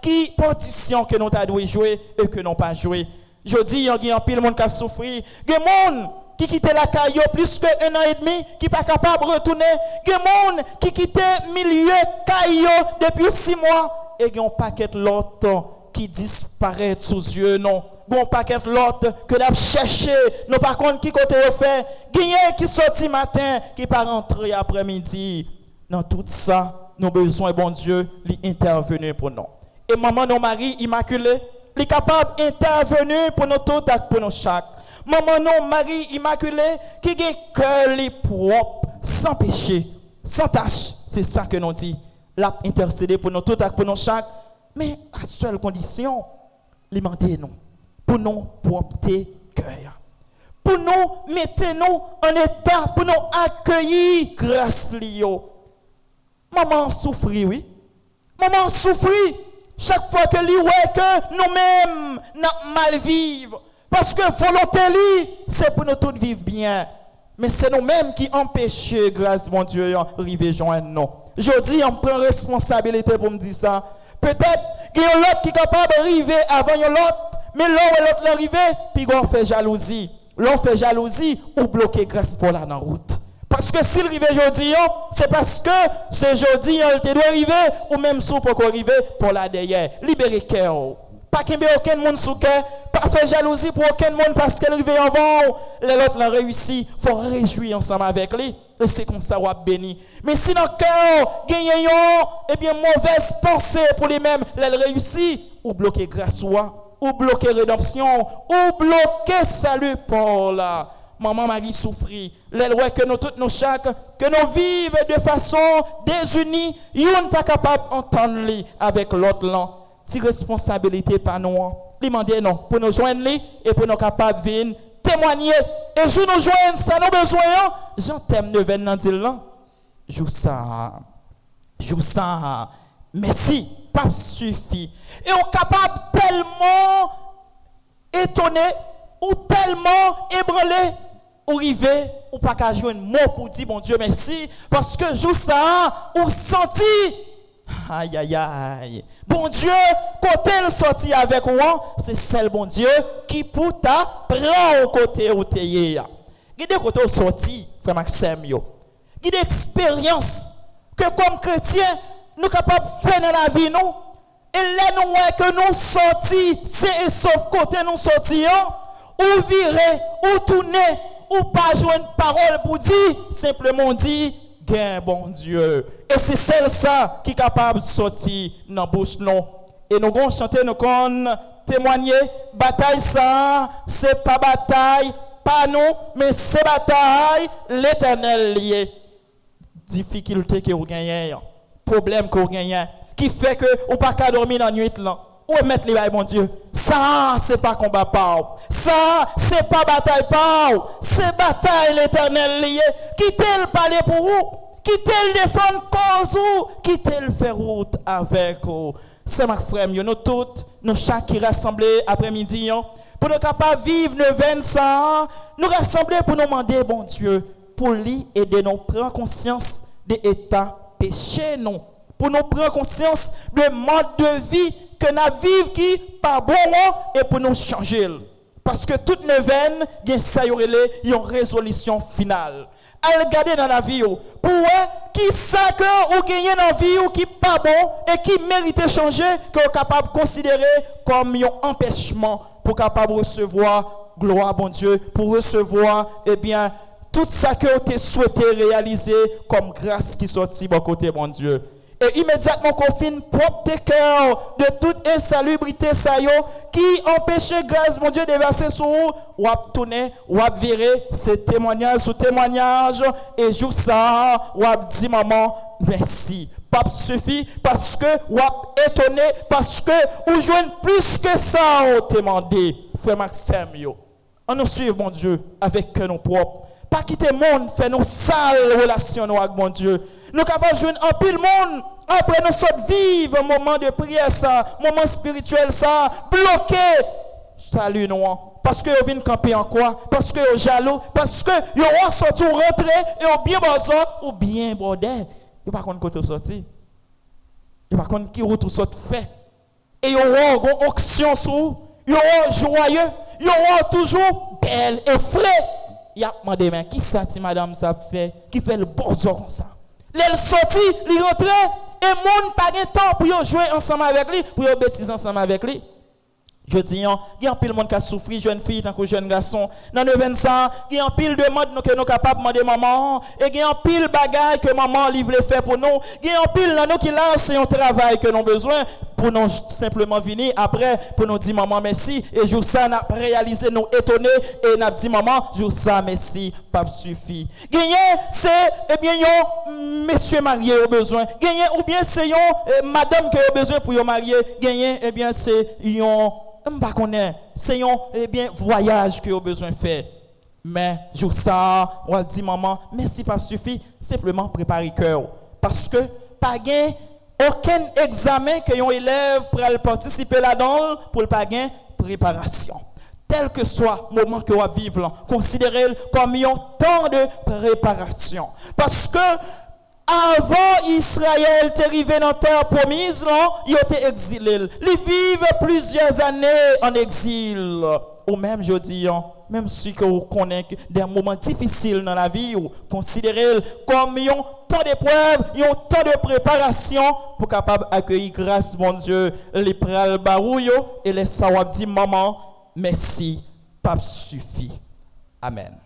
qui partition que nous devons jouer et que nous pas jouer. Je dis, il y a un pile monde qui a souffert. Il y a des gens qui quittent la caillou plus qu'un an et demi, qui ne sont pas capables de retourner. Il y a des gens qui quittent le milieu caillou depuis 6 mois. Et il y a un paquet l'autre qui disparaît sous yeux, non. Bon paquet l'autre que nous cherché, nous par contre qui côté refait, gagné qui sorti matin, qui pas rentré après-midi. Dans tout ça, nous avons besoin bon Dieu d'intervenir pour nous. Et maman nos Marie immaculée, est capable d'intervenir pour nous tous et pour nous chaque. Maman non Marie immaculée qui a un cœur propre, sans péché, sans tâche, c'est ça que nous dit. L'a intercédé pour nous tous et pour nous chaque, mais à seule condition, demander nous pour nous propter cœur. Pour nous mettre nous en état, pour nous accueillir grâce Lio. Maman souffre, oui. Maman souffre chaque fois que lui ouais que nous-mêmes nous mal vivre. Parce que volonté lui, c'est pour nous tous vivre bien. Mais c'est nous-mêmes qui empêchons, grâce mon Dieu, d'arriver joindre nous. Je dis, on prend responsabilité pour me dire ça. Peut-être qu'il y a l'autre qui est capable d'arriver avant l'autre. Mais l'autre l'arrivé, puis on fait jalousie. L'on fait jalousie ou bloquer grâce pour la route. Parce que s'il arrive aujourd'hui, c'est parce que ce jeudi, il doit arriver, ou même sous pour arriver pour la derrière. Libérer cœur. Pas qu'il n'y ait aucun monde sous cœur, pas faire jalousie pour aucun monde parce qu'elle arrive avant. Les autres l'ont réussi. Il faut réjouir ensemble avec lui. Et c'est comme ça qu'on va bénir. Mais si dans le cœur, gagnons, eh bien, mauvaise pensée pour les mêmes, elle réussit, ou bloquer grâce ou bloquer rédemption, ou bloquer salut pour la. Maman Marie souffrit. Les lois que nous toutes nous chaque, que nous vivons de façon désunie, ils ne pas capable d'entendre avec l'autre là. Si responsabilité par nous, demander non pour nous joindre et pour nous capables de venir témoigner. Et je nous joindre, ça nous besoin. J'en t'aime de venir dans le là. Joue ça. Merci, pas suffit. Et on est capable tellement étonné ou tellement ébranlé ou arriver ou pas qu'à jouer un mot pour dire bon Dieu merci parce que joue ça ou senti aïe bon Dieu côté le sorti avec moi c'est celle bon Dieu qui pour ta prend au côté où tu es là gade côté au sorti frère Maxime yo gade expérience que comme chrétien nous capable faire dans la vie nous et là nous que nous sorti c'est et sauf côté nous sortions ou virer ou tourner ou pas jouer une parole pour dire simplement dire gain bon Dieu et c'est celle ça qui est capable de sortir dans bouche non et nous allons chanter nous qu'on témoigner bataille ça c'est pas bataille pas nous mais c'est bataille l'Éternel lié difficulté que vous gagnez problème que vous gagnez qui fait que ou pas qu'à dormir dans nuit là ou mettre les bails mon Dieu ça c'est pas combat pas ça c'est pas bataille pas c'est bataille l'Éternel lié quittez le parler pour vous quittez le défendre cause vous quittez le faire route avec vous c'est ma frère nous toutes nous chaque qui rassemblés après-midi pour nous capables vivre le 25 nous rassembler pour nous demander bon Dieu pour lui aider nous prendre conscience des états péchés nous pour nous prendre conscience du mode de vie que nous vivons qui pas bon et pour nous changer. Parce que toute neuvaine, il y a une résolution finale. À regarder dans la vie, pour qui ça que vous gagnez dans la vie ou qui pas bon et qui mérite changer, que vous capable de considérer comme un empêchement pour capable recevoir gloire, bon Dieu, pour recevoir, eh bien, tout ça que vous avez souhaité réaliser comme grâce qui sortit de côté, bon Dieu. Et immédiatement qu'on finit propre tes cœurs de toute insalubrité ça yo, qui empêchait grâce mon Dieu de verser sur vous, ou à tourner, ou à virer ces témoignages sous témoignages, et jour ça, ou à dire maman, merci. Pas suffit parce que ou à étonné, parce que ou joignent plus que ça, ou demandé, frère Maxime yo. On nous suit mon Dieu avec cœur nous propre. Pas quitter le monde, faire nos sales relations avec mon Dieu. Nous sommes capables de jouer en pile monde. Après nous sommes vivre un moment de prière, ça, moment spirituel, ça, bloqué. Salut nous. Parce que vous venez camper en quoi? Parce que vous jaloux. Parce que vous ont sorti ou rentré et vous bien bazar ou bien bordel. Vous ne savez pas quand vous sorti. Vous ne savez pas qui route vous sorti fait. Et vous avez une auction sur vous. Vous avez joyeux. Vous avez toujours belle et frais. Il y a demandé, mais qui ça, madame, ça fait? Qui fait le bon comme ça? Elle sorti, il rentre, et monde pas de temps pour jouer ensemble avec lui, pour bêtiser ensemble avec lui. Je dis, il y a un pile de monde qui a souffert, jeune fille, tant que jeune garçon. Dans le 25, il y a un pile de monde que nous sommes capables de demander maman. Et il y a un pile de bagages que maman livre faire pour nous. Il y a un pile de nous qui là, c'est un travail que nous avons besoin pour nous simplement venir après, pour nous dire maman merci. Et jour ça, nous avons réalisé, nous étonner et nous avons dit maman, jour ça, merci, pas suffit. Gagner, c'est, eh bien, yon monsieur marié au besoin. Gagner, ou bien c'est yon madame qui a besoin pour yon marier. Gagner, eh bien, c'est yon. C'est un voyage que vous avez besoin de faire. Mais, jour ça, on va dire, maman, merci, pas suffit, simplement préparer le cœur. Parce que, pas gain, aucun examen que un élève pour participer là-dedans, pour le pas gain, préparation. Tel que soit le moment que vous vivez, considérez-le comme un temps de préparation. Parce que, avant Israël est arrivé dans la terre promise, il était exilé. Il vivent plusieurs années en exil. Ou même, je dis, même si vous connaissez des moments difficiles dans la vie, considérez comme un temps d'épreuve, un temps de préparation pour capable accueillir grâce, mon Dieu, les pral barouyo et les sawab dit maman, merci, pas suffit. Amen.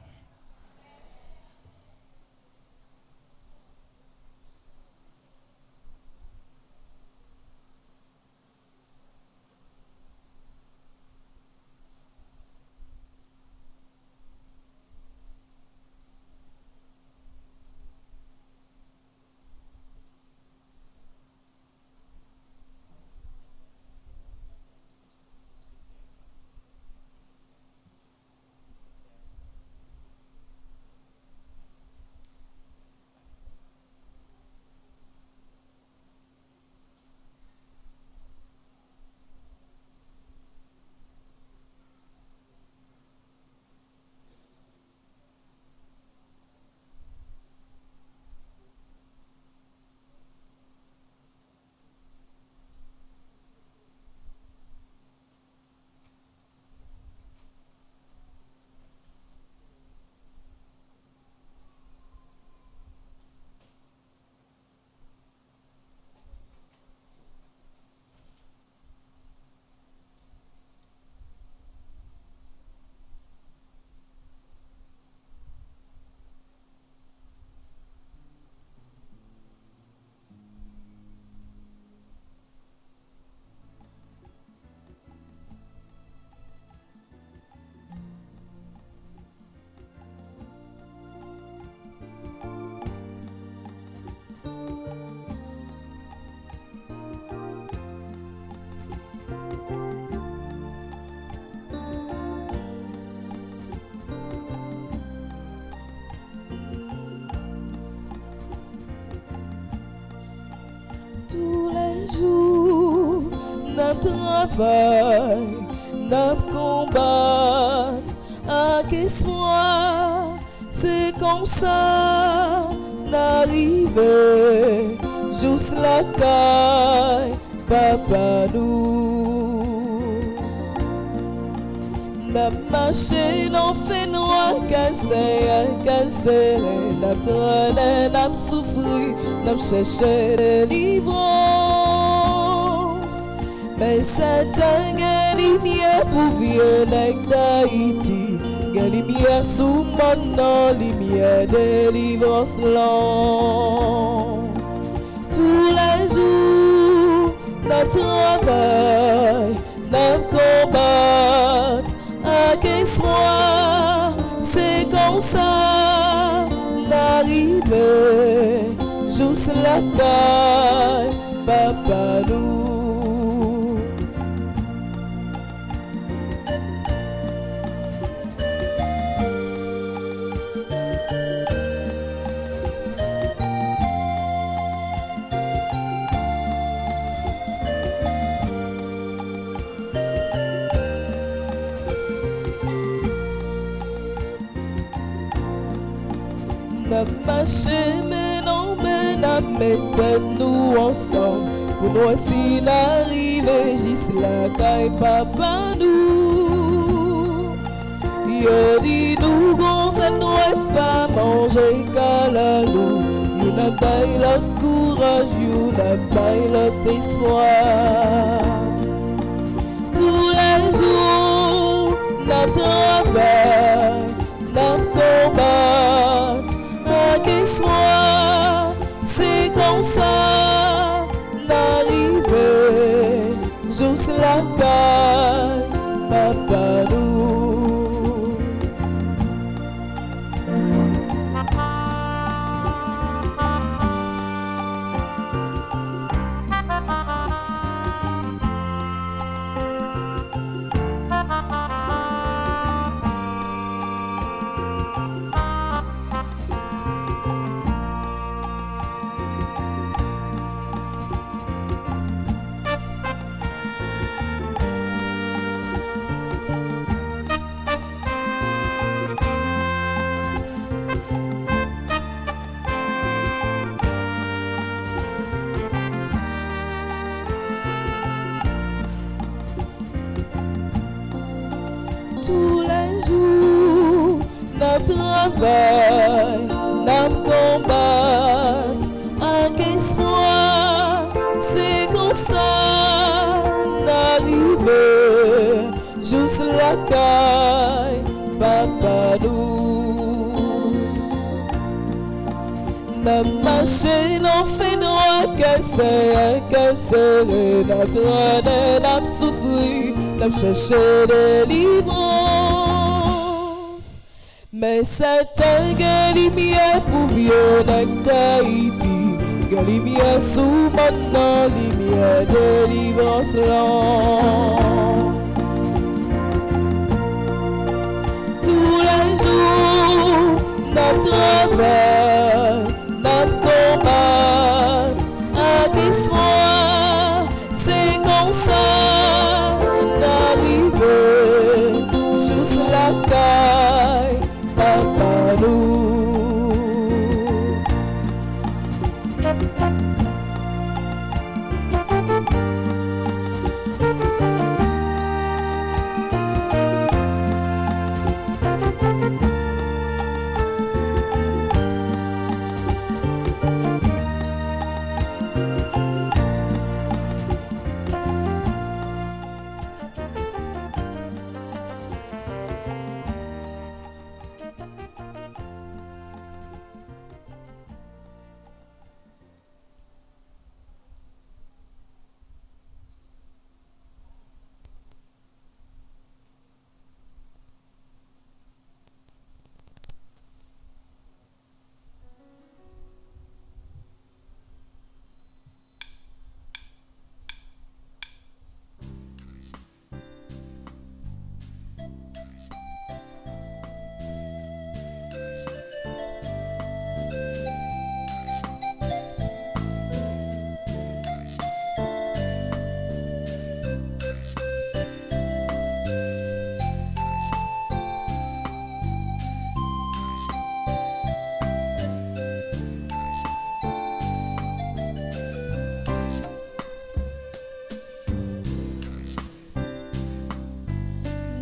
Tous les jours, nous travaillons, nous combattons, à que soit, c'est comme ça, n'arrive, juste la caille, papa nous. N'a marché, n'en fait noir, cassé, n'a traîné, n'a souffri, n'a cherché délivrance. Mais Satan a lumière pour vivre d'Haïti, a lumière sous mon nom, lumière délivrance long. tous les jours, nous travaillons, nous combattons, à quel soir, c'est comme ça, d'arriver, juste la caille, papa nous. N'a marché mais non mais n'a mettait nous ensemble pour nous aussi d'arriver juste la caille papa nous. Yo dit nous qu'on ça ne pas manger qu'à la loup. You n'a pas l'autre courage, you n'a pas l'autre espoir. Tous les jours, n'a travail, n'a combat. Quel soir, c'est comme ça, d'arriver, juste la caille, papa nous. Tous les jours, nous travaillons, nous combattons, à quel soir, c'est comme ça, d'arriver, juste la caille, papa nous. Nous marchons, nous faisons droit, qu'elle serait notre année, nous souffrir. Nous cherchons délivrance, mais c'est un lumière pour vieux d'Haïti, une lumière sous maintenant, lumière délivrance lente. Tous les jours, nous travaillons, nous combattons, à quel soir, c'est comme ça. Juste la caille, papa nous.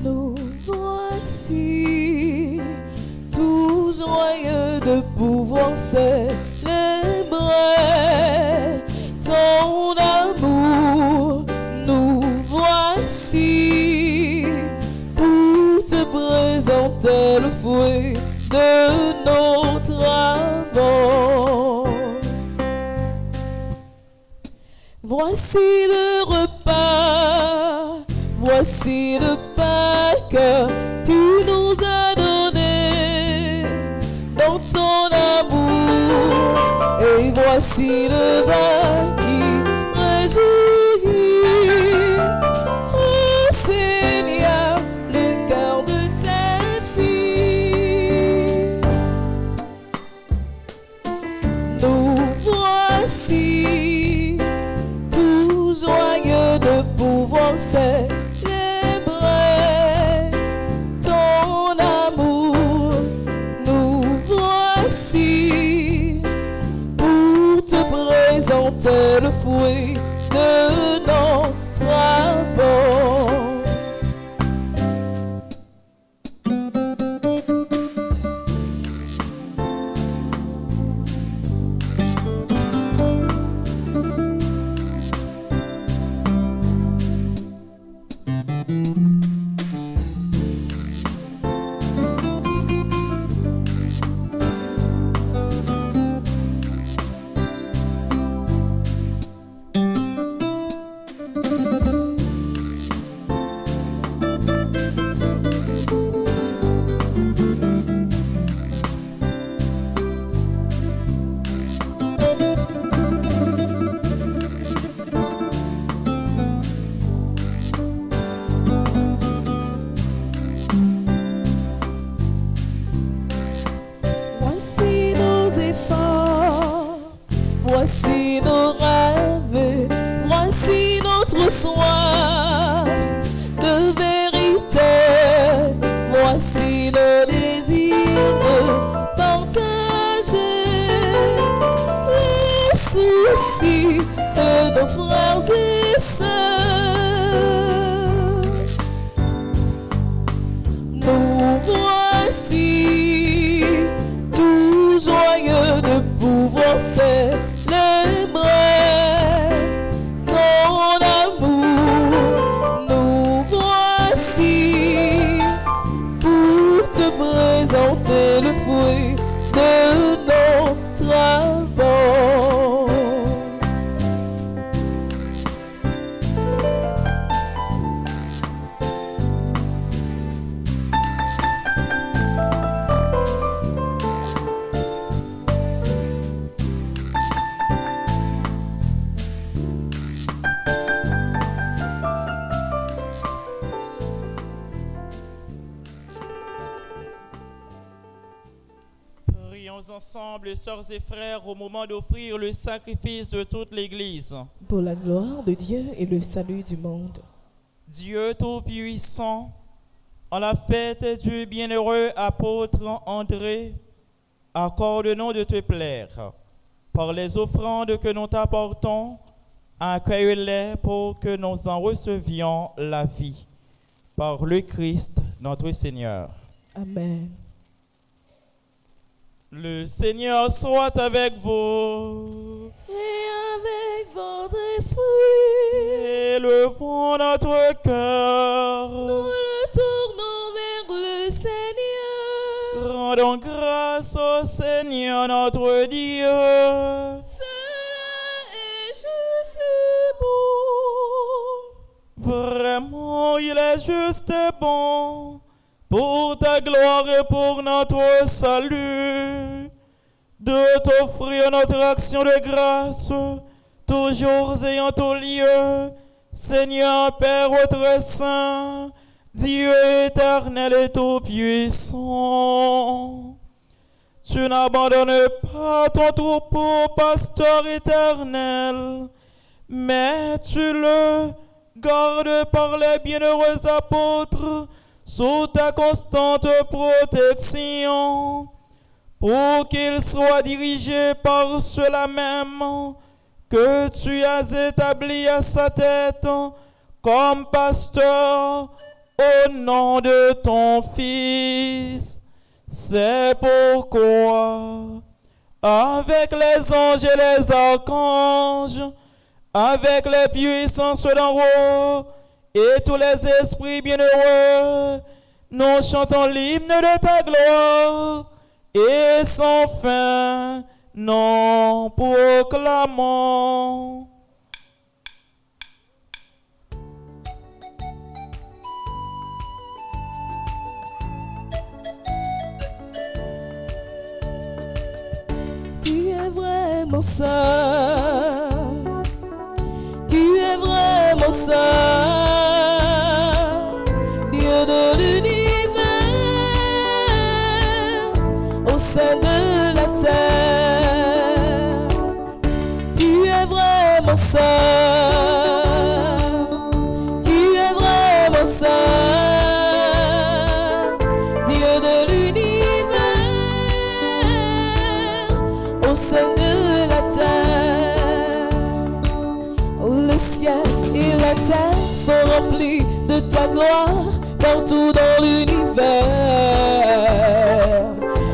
Nous voici tout joyeux de pouvoir célébrer ton amour. Nous voici pour te présenter le fruit de nos travaux. Voici le repas, voici le pain que tu nous as donné dans ton amour. Et voici le vin qui réjouit, oh Seigneur, le cœur de tes filles. Nous voici tout joyeux de pouvoir célébrer ton amour. Nous voici pour te présenter le fruit de nos travaux. Voici nos efforts, voici nos rêves, voici notre soif de vérité. Voici le désir de partager les soucis de nos frères et sœurs. Nous voici tout joyeux de pouvoir célébrer ton amour. Nous voici pour te présenter le fruit de nos travaux. Prions ensemble, sœurs et frères, au moment d'offrir le sacrifice de toute l'Église. Pour la gloire de Dieu et le salut du monde. Dieu Tout-Puissant, en la fête du bienheureux apôtre André, accorde-nous de te plaire. Par les offrandes que nous t'apportons, accueille-les pour que nous en recevions la vie. Par le Christ, notre Seigneur. Amen. Le Seigneur soit avec vous. Et avec votre esprit, Élevons notre cœur. nous le tournons vers le Seigneur. Rendons grâce au Seigneur notre Dieu. Cela est juste et bon. Vraiment, il est juste et bon, pour ta gloire et pour notre salut, de t'offrir notre action de grâce, toujours et en tout lieu, Seigneur Père très saint, Dieu éternel et tout-puissant. Tu n'abandonnes pas ton troupeau, pasteur éternel, mais tu le gardes par les bienheureux apôtres sous ta constante protection, pour qu'il soit dirigé par ceux-là même que tu as établi à sa tête comme pasteur au nom de ton Fils. C'est pourquoi, avec les anges et les archanges, avec les puissances d'en haut et tous les esprits bienheureux, nous chantons l'hymne de ta gloire et sans fin nous proclamons. vraiment saint. Tu es vraiment saint, Dieu de l'univers, au sein de la terre. Tu es vraiment saint, tu es vraiment saint, Dieu de l'univers, au sein de la terre. Le ciel et la terre sont remplis de ta gloire partout dans l'univers.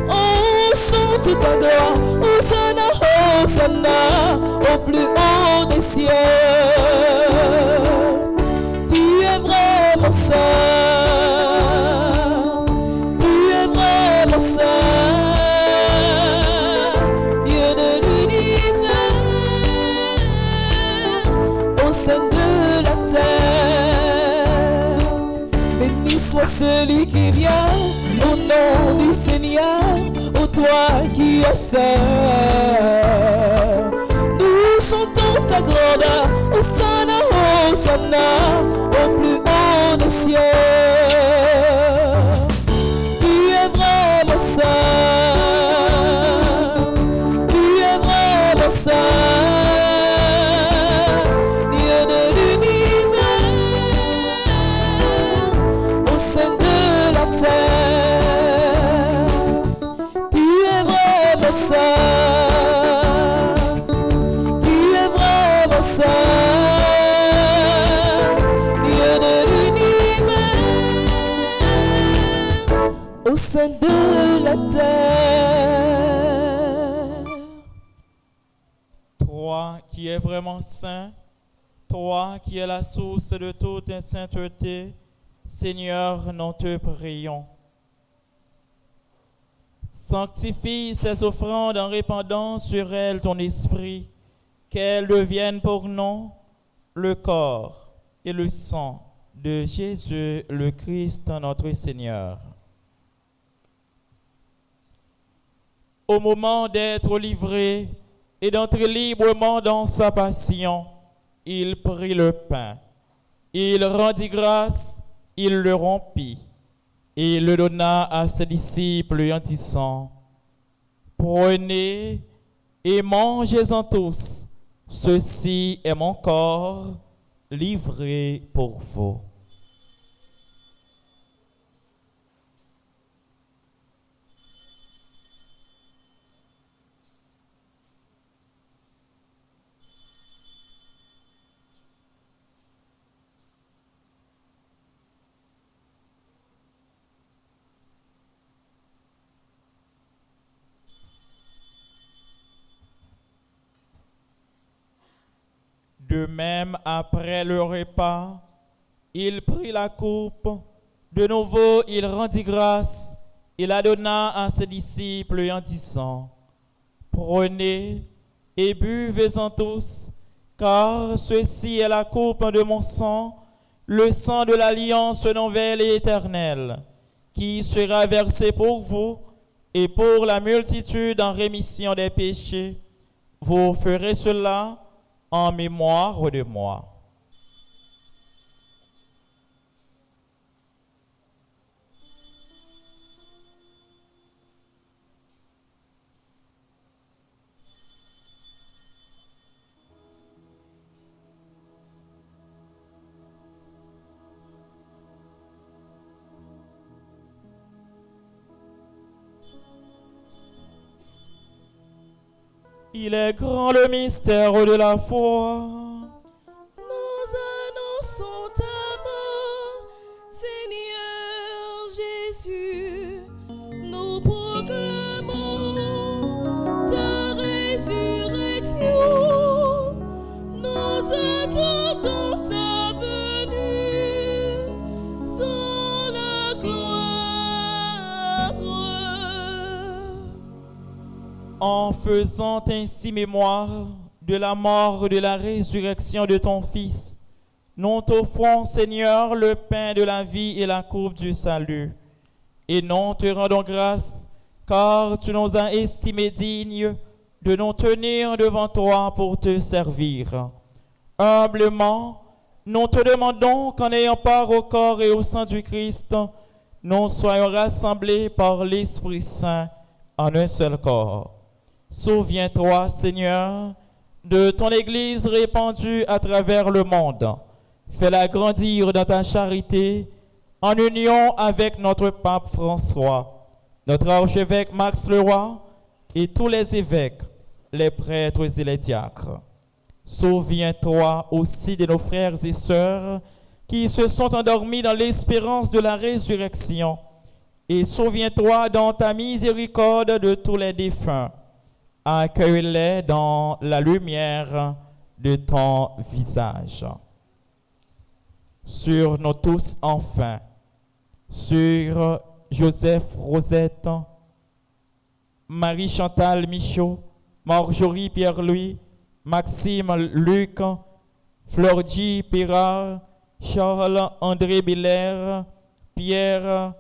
On chante ta gloire, Hosanna, Hosanna, au plus haut des cieux. Tu es vraiment saint, tu es vraiment saint, Dieu de l'univers, au sein de la terre. Béni soit celui qui vient au nom du Seigneur, ô toi qui es saint. Nous chantons ta grandeur, Hosanna, Hosanna, au plus haut des cieux. Tu es vraiment saint, tu es vraiment saint, Dieu de l'univers, au sein de la terre. Tu es vraiment saint, tu es vraiment saint, Dieu de l'univers, au sein de la terre. Toi qui es vraiment saint, toi qui es la source de toute sainteté, Seigneur, nous te prions. Sanctifie ces offrandes en répandant sur elles ton esprit, qu'elles deviennent pour nous le corps et le sang de Jésus le Christ, notre Seigneur. Au moment d'être livré et d'entrer librement dans sa passion, il prit le pain, il rendit grâce, il le rompit et le donna à ses disciples en disant: Prenez et mangez-en tous, ceci est mon corps livré pour vous. De même, après le repas, il prit la coupe. De nouveau, il rendit grâce. Il la donna à ses disciples en disant: Prenez et buvez-en tous, car ceci est la coupe de mon sang, le sang de l'alliance nouvelle et éternelle, qui sera versé pour vous et pour la multitude en rémission des péchés. Vous ferez cela en mémoire de moi. Il est grand le mystère de la foi. Nous annonçons ta mort, Seigneur Jésus. Nous proclamons ta résurrection. Nous attendons ta venue dans la gloire. En faisant ainsi mémoire de la mort et de la résurrection de ton Fils, nous t'offrons, Seigneur, le pain de la vie et la coupe du salut. Et nous te rendons grâce, car tu nous as estimés dignes de nous tenir devant toi pour te servir. Humblement, nous te demandons qu'en ayant part au corps et au sang du Christ, nous soyons rassemblés par l'Esprit Saint en un seul corps. Souviens-toi, Seigneur, de ton Église répandue à travers le monde. Fais-la grandir dans ta charité, en union avec notre pape François, notre archevêque Max Leroy et tous les évêques, les prêtres et les diacres. Souviens-toi aussi de nos frères et sœurs qui se sont endormis dans l'espérance de la résurrection. Et souviens-toi dans ta miséricorde de tous les défunts. Accueille-les dans la lumière de ton visage. Sur nous tous enfin, sur Joseph Rosette, Marie-Chantal Michaud, Marjorie Pierre-Louis, Maxime Luc, Florgie Pirard, Charles André Biller, Pierre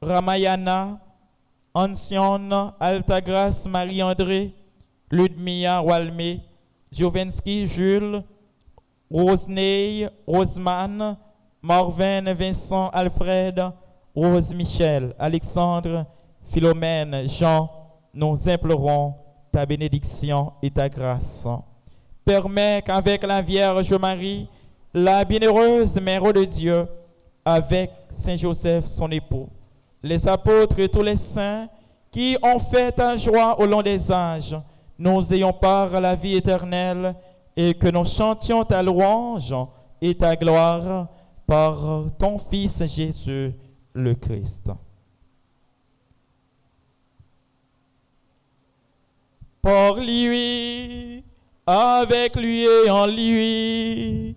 Ramayana, Ancienne Altagrace Marie-André, Ludmilla Walmé, Jovensky Jules, Roseney Roseman, Marvin Vincent Alfred, Rose Michel, Alexandre, Philomène, Jean, nous implorons ta bénédiction et ta grâce. Permets qu'avec la Vierge Marie, la bienheureuse Mère de Dieu, avec Saint Joseph, son époux, les apôtres et tous les saints qui ont fait ta joie au long des âges, nous ayons part à la vie éternelle et que nous chantions ta louange et ta gloire par ton Fils Jésus le Christ. Par lui, avec lui et en lui,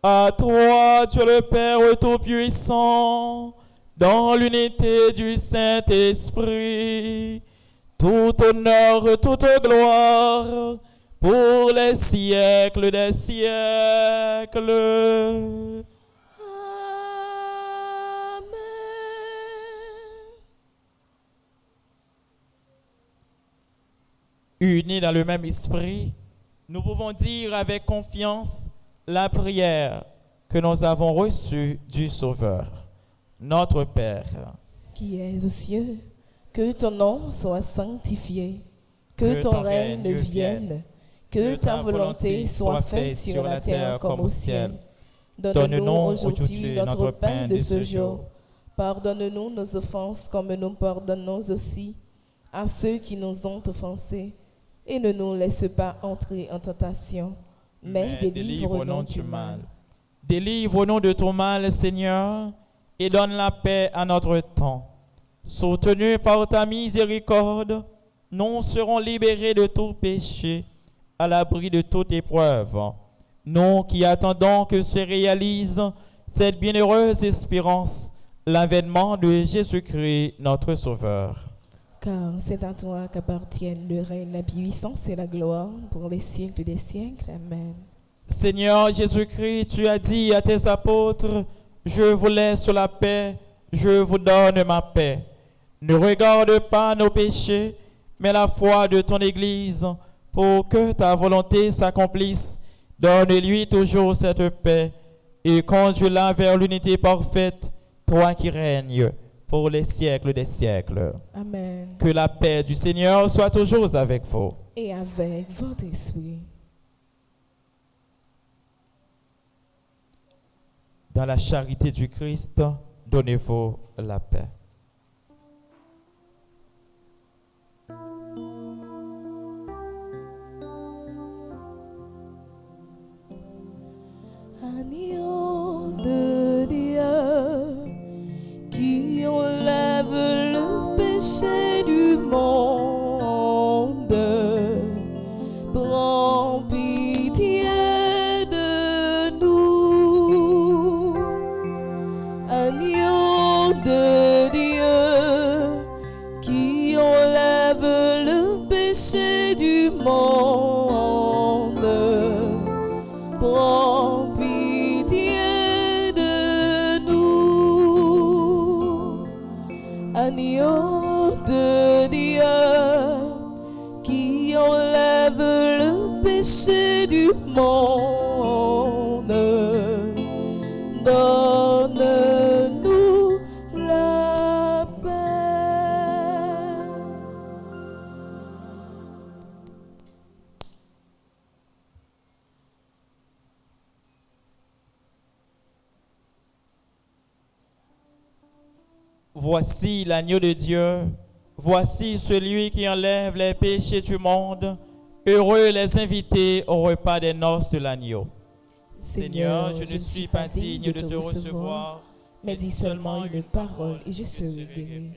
à toi, Dieu le Père Tout-Puissant, dans l'unité du Saint-Esprit, tout honneur, toute gloire, pour les siècles des siècles. Unis dans le même esprit, nous pouvons dire avec confiance la prière que nous avons reçue du Sauveur. Notre Père, qui es aux cieux, que ton nom soit sanctifié, que ton règne vienne, que ta volonté soit faite sur la terre comme au ciel. Donne-nous aujourd'hui notre pain de ce jour. Pardonne-nous nos offenses comme nous pardonnons aussi à ceux qui nous ont offensés. Et ne nous laisse pas entrer en tentation, mais délivre-nous du mal. Délivre-nous de tout mal, Seigneur, et donne la paix à notre temps. Soutenus par ta miséricorde, nous serons libérés de tout péché, à l'abri de toute épreuve. Nous qui attendons que se réalise cette bienheureuse espérance, l'avènement de Jésus-Christ, notre Sauveur. Car c'est à toi qu'appartiennent le règne, la puissance et la gloire pour les siècles des siècles. Amen. Seigneur Jésus-Christ, tu as dit à tes apôtres, je vous laisse la paix, je vous donne ma paix. Ne regarde pas nos péchés, mais la foi de ton Église, pour que ta volonté s'accomplisse. Donne-lui toujours cette paix et conduis-la vers l'unité parfaite, toi qui règnes pour les siècles des siècles. Amen. Que la paix du Seigneur soit toujours avec vous. Et avec votre esprit. Dans la charité du Christ, donnez-vous la paix. Agneau de Dieu, qui enlève le péché du monde, prends pitié de nous. Agneau de Dieu, qui enlève le péché du monde, prends pitié de nous. Agneau de Dieu, qui enlève péchés du monde. Donne-nous la paix. Voici l'agneau de Dieu. Voici celui qui enlève les péchés du monde. Heureux les invités au repas des noces de l'agneau. Seigneur, je ne suis pas digne de te recevoir, mais dis seulement une parole et je serai guéri.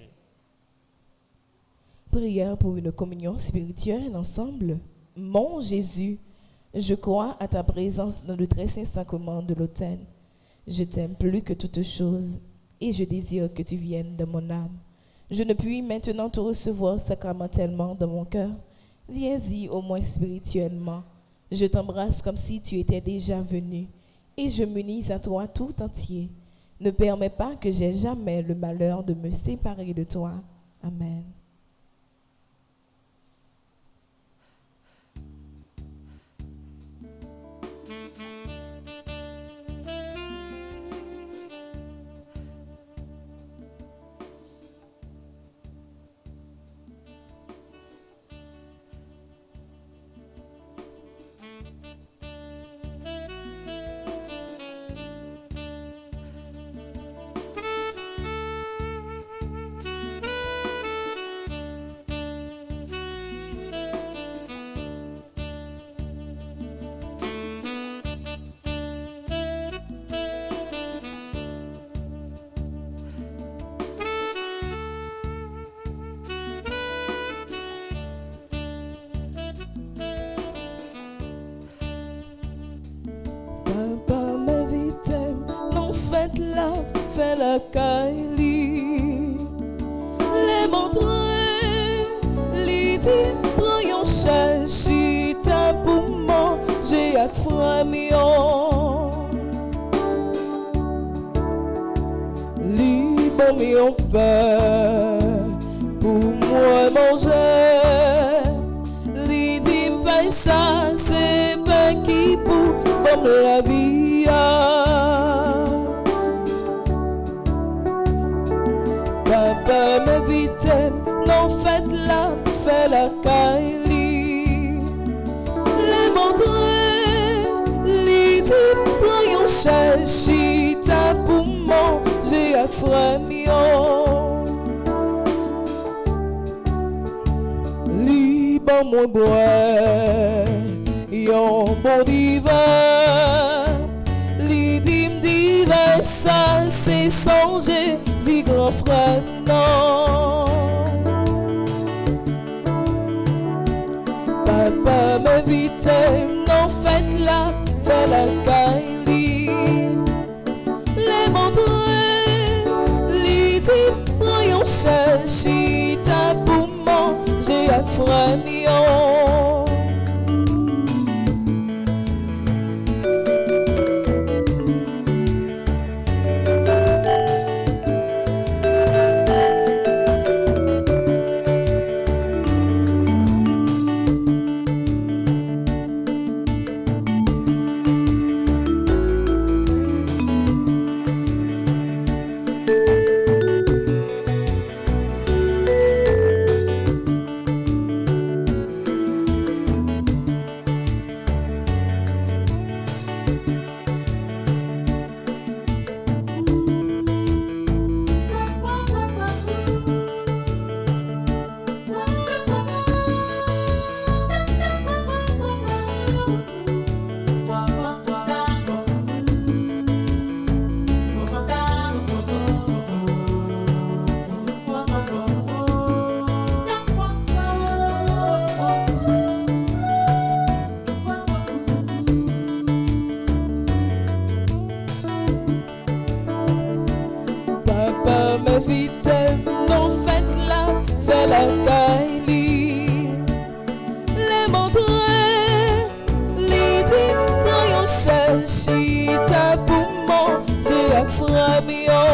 Prière pour une communion spirituelle ensemble. Mon Jésus, je crois à ta présence dans le très saint sacrement de l'autel. Je t'aime plus que toute chose et je désire que tu viennes dans mon âme. Je ne puis maintenant te recevoir sacramentellement dans mon cœur. Viens-y au moins spirituellement. Je t'embrasse comme si tu étais déjà venu et je m'unis à toi tout entier. Ne permets pas que j'aie jamais le malheur de me séparer de toi. Amen. Papa m'invite, non faites la, fais la caille. Les montrer, les dire, prends yon chachita pour manger à framion. Libre mon père, pour moi manger. Li dit pas ça, c'est pas qui pour comme la vie. Papa m'invite, non faites la, fais la caille. Les montrer, li dit prends yon chachita pour manger à framion. Li bon moi boire yon bon divin. Li dim divin ça c'est songer dit grand frère non. Papa m'invite, non faites la, fais la caille. Les montrer, li dit prends yon chachita pour manger à framion. M'invite, non faites la, fais la caille. Les montrer, les dire, non yon chachita pour manger à framion.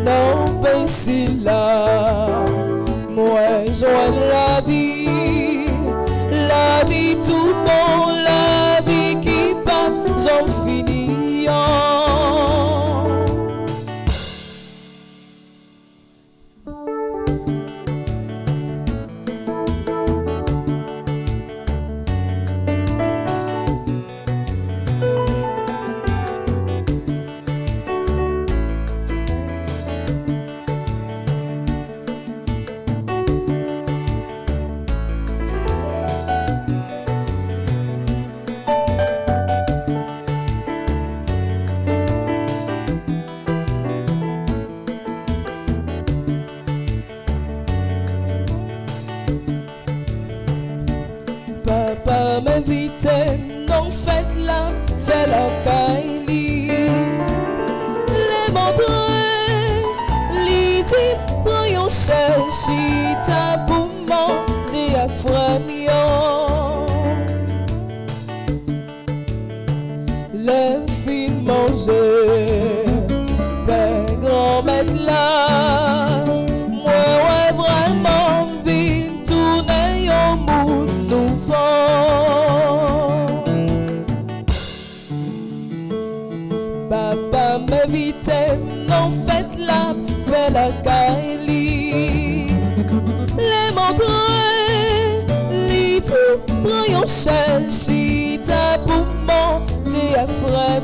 Non c'est là. Moi, joie la vie tout bon, la vie qui pas j'en finis. Papa m'invitait, non faites la Kaili. Les montreux, l'idée, voyons chercher ta pour manger à froid. Les filles manger, ben grand maître là. Moi, ouais, vraiment, vie tourner au monde nouveau. Papa m'invitait, non faites la Kaili. Les montreux, les tout, voyons chercher ta pour manger à froid.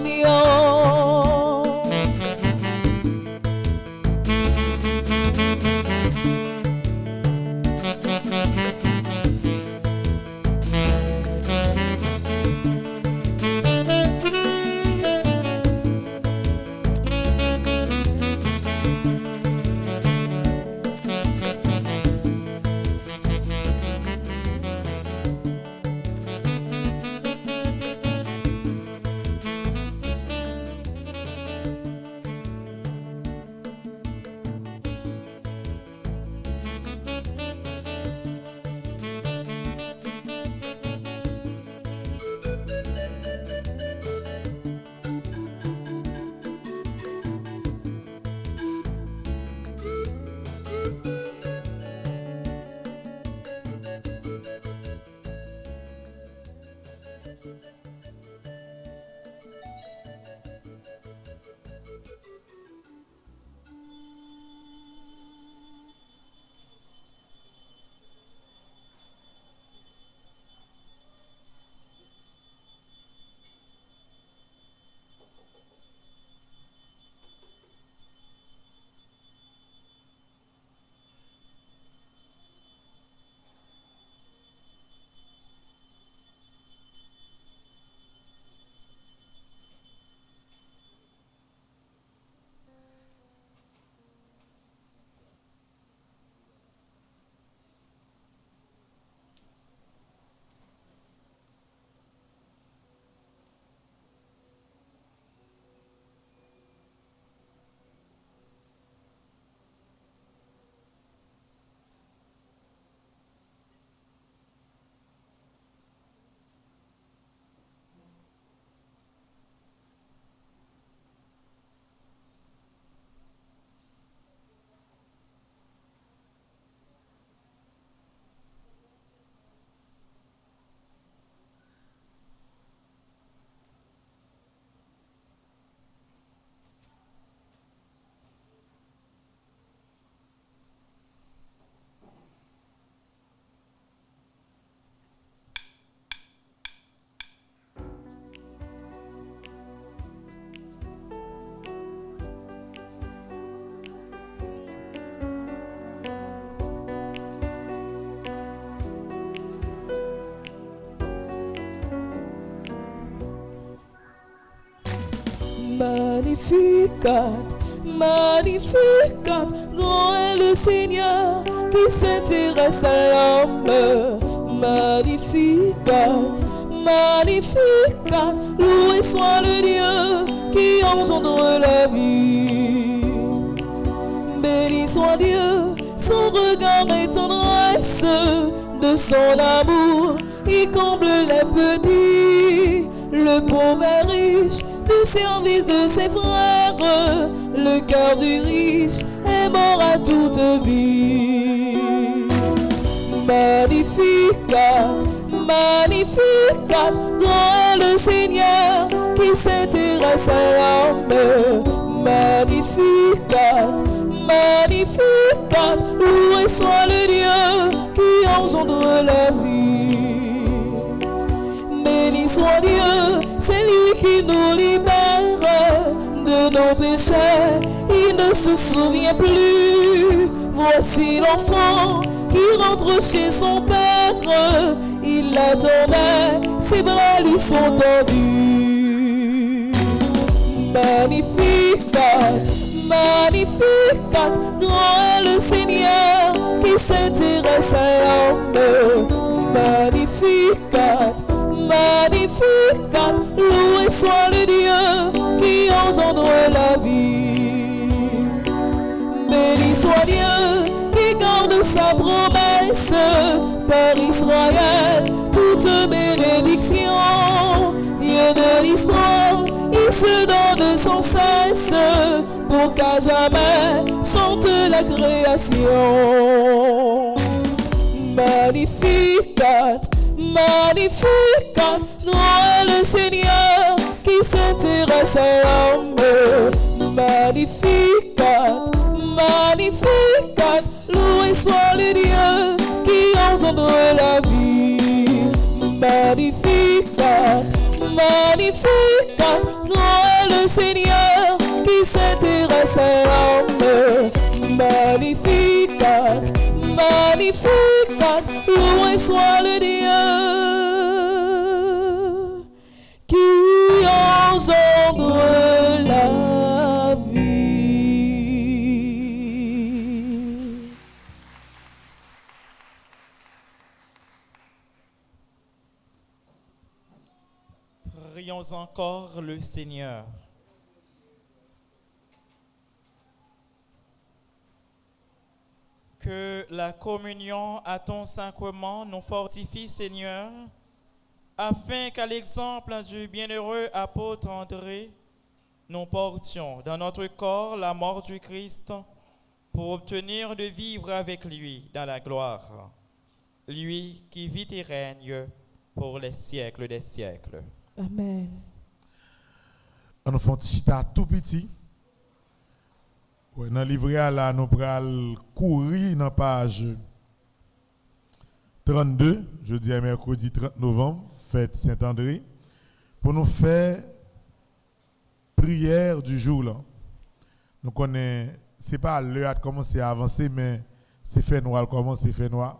Magnificat, magnificat, grand est le Seigneur qui s'intéresse à l'homme. Magnificat, magnificat, loué soit le Dieu qui engendre la vie. Béni soit Dieu, son regard et tendresse, de son amour, il comble les petits, le pauvre est riche, du service de ses frères, le cœur du riche est est mort à toute vie. Magnificat, magnificat, grand est le Seigneur qui s'intéresse à l'homme. Magnificat, magnificat, loué soit le Dieu qui engendre la vie. Béni soit Dieu, c'est lui qui nous libère de nos péchés, il ne se souvient plus. Voici l'enfant qui rentre chez son père, il l'attendait, ses bras lui sont tendus. Magnificat, magnificat, grand est le Seigneur qui s'intéresse à l'homme. Magnificat, magnificat, loué soit le Dieu qui engendre la vie. Béni soit Dieu qui garde sa promesse par Israël, toute bénédiction. Dieu de l'histoire, il se donne sans cesse pour qu'à jamais chante la création. Magnificat, magnificat, grand est le Seigneur qui s'intéresse à l'homme. Magnificat, magnificat, loué soit le Dieu qui engendre la vie. Magnificat, magnificat, grand est le Seigneur qui s'intéresse à l'homme. Magnificat, magnificat, loué soit le Dieu qui engendre la vie. Prions encore le Seigneur. Que la communion à ton sacrement nous fortifie, Seigneur, afin qu'à l'exemple du bienheureux apôtre André, nous portions dans notre corps la mort du Christ pour obtenir de vivre avec lui dans la gloire. Lui qui vit et règne pour les siècles des siècles. Amen. On nous fait un petit chita tout petit. Ouais, dans le livret, là, nous allons courir dans la page 32, jeudi et mercredi 30 novembre, fête Saint-André, pour nous faire prière du jour. Là. Nous connaissons, ce n'est pas l'heure de commencer à avancer, mais c'est fait noir, comment c'est fait noir.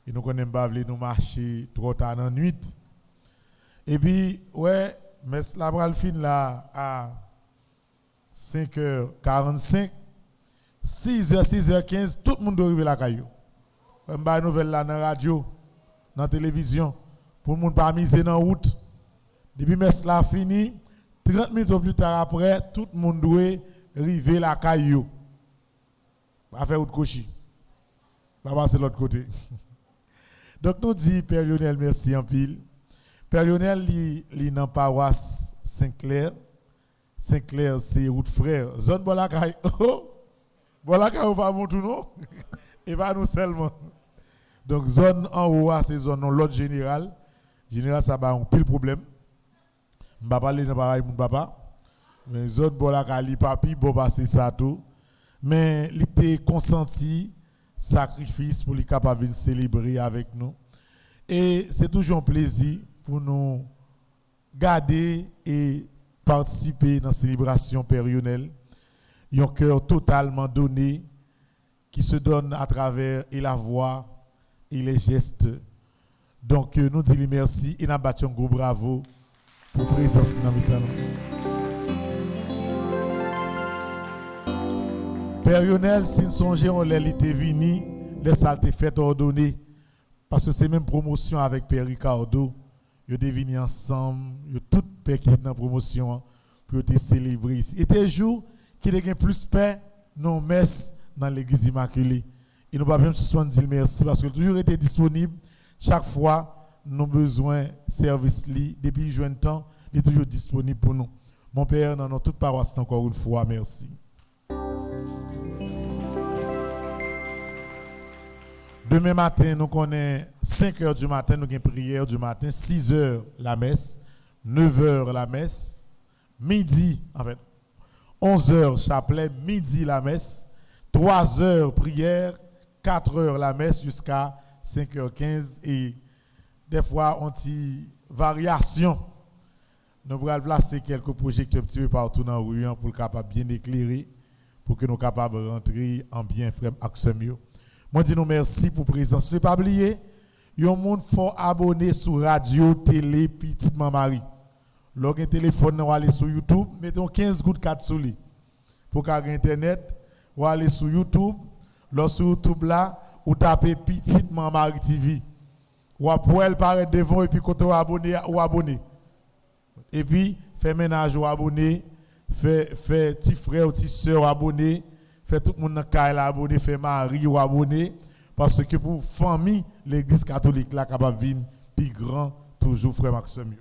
Et nous connaissons pas nous marcher trop tard dans la nuit. Et puis, ouais, mais la pral fin là à 5h45. 6h, 6h15, tout le monde doit arriver à la caillou. On va une nouvelle là dans la radio, dans la télévision, pour le monde pas miser dans la route. Depuis que cela fini, 30 minutes plus tard après, tout le monde doit arriver à la caillou. Pas faire route cochi. Pas passer de l'autre côté. Donc nous disons, Père Lionel, merci en pile. Père Lionel, il est dans la paroisse Saint-Clair. Saint-Clair, c'est route frère. Zone Bolakaï. Voilà qu'on va mon tout non et pas nous seulement. Donc zone en haut c'est zone l'autre général ça va un pile problème. On va parler de pareil mon papa. Mais zone Bolakali papi bon passer ça tout. Mais il était consenti sacrifice pour les capable de célébrer avec nous. Et c'est toujours un plaisir pour nous garder et participer dans la célébration périonnelle. Un cœur totalement donné qui se donne à travers et la voix et les gestes. Donc nous disons merci et nous battons un gros bravo pour la présence dans le temps. Père Lionel, si nous songeons, on était venu, les saltés fait ordonner. Parce que c'est même promotion avec Père Ricardo. Ils sont venus ensemble, ils ont tout Père qui est dans la promotion pour te célébrer ici. Et des jours qui ont plus paix, non messe dans l'église immaculée. Et nous ne pouvons pas même se dire merci parce que toujours été disponible. Chaque fois, nous avons besoin de service depuis le jeune temps, il est toujours disponible pour nous. Mon Père, dans toute paroisse, encore une fois, merci. Demain matin, nous connaissons 5 heures du matin, nous avons prière du matin, 6 heures la messe, 9 heures la messe, midi, en fait, 11 heures chapelet, midi la messe, 3 heures prière, 4 heures la messe jusqu'à 5h15 et des fois on dit variation. Nous allons placer quelques projecteurs petits peu partout dans la rue pour capable bien éclairer, pour que nous capables de rentrer en bien frère avec mieux. Moi dis nous merci pour la présence. Ne pas oublier, il y a un monde fort abonné sur radio, télé, petite Marie. Log un téléphone, ou aller sur YouTube, mettons 15 gouttes 4 sur lui. Pour qu'à internet, ou aller sur YouTube, là sur YouTube là, ou taper petite Marie TV. Ou après elle paraît devant et puis quand on abonné ou abonné. Et puis fait ménage ou abonné, fait petit frère ou petite soeur abonné, fait tout le monde dans caille abonné, fait mari ou abonné parce que pour famille l'église catholique là capable vivre plus grand toujours frère Maxime.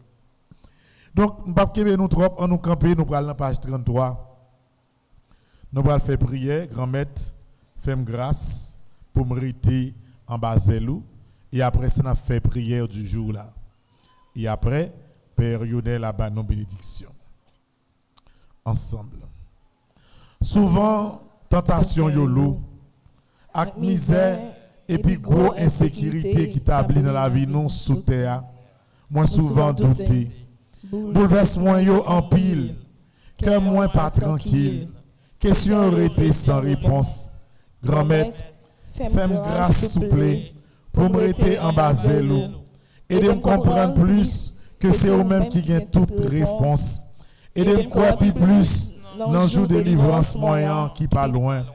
Donc nous pas kebe nous trop, on nous camper, nous pral dans page 33. Nous allons faire prière, grand maître, fais-moi grâce pour me rester en Baselou. Et après ça, on a fait prière du jour là. Et après, Père Yonel a nos bénédictions. Ensemble. Souvent, tentation yolo, avec misère et puis gros insécurité qui t'abli dans la vie non sous terre. Moi souvent douté. Bouleverse-moi yo en pile. Que moi pas tranquille. Question arrêtée sans réponse. Grand-maître, fais-moi grâce souple pour me rester en Baselou et de me comprendre plus que c'est eux-mêmes qui gagnent toute réponse. Et de me croire plus dans le jour de délivrance moyen qui pas loin.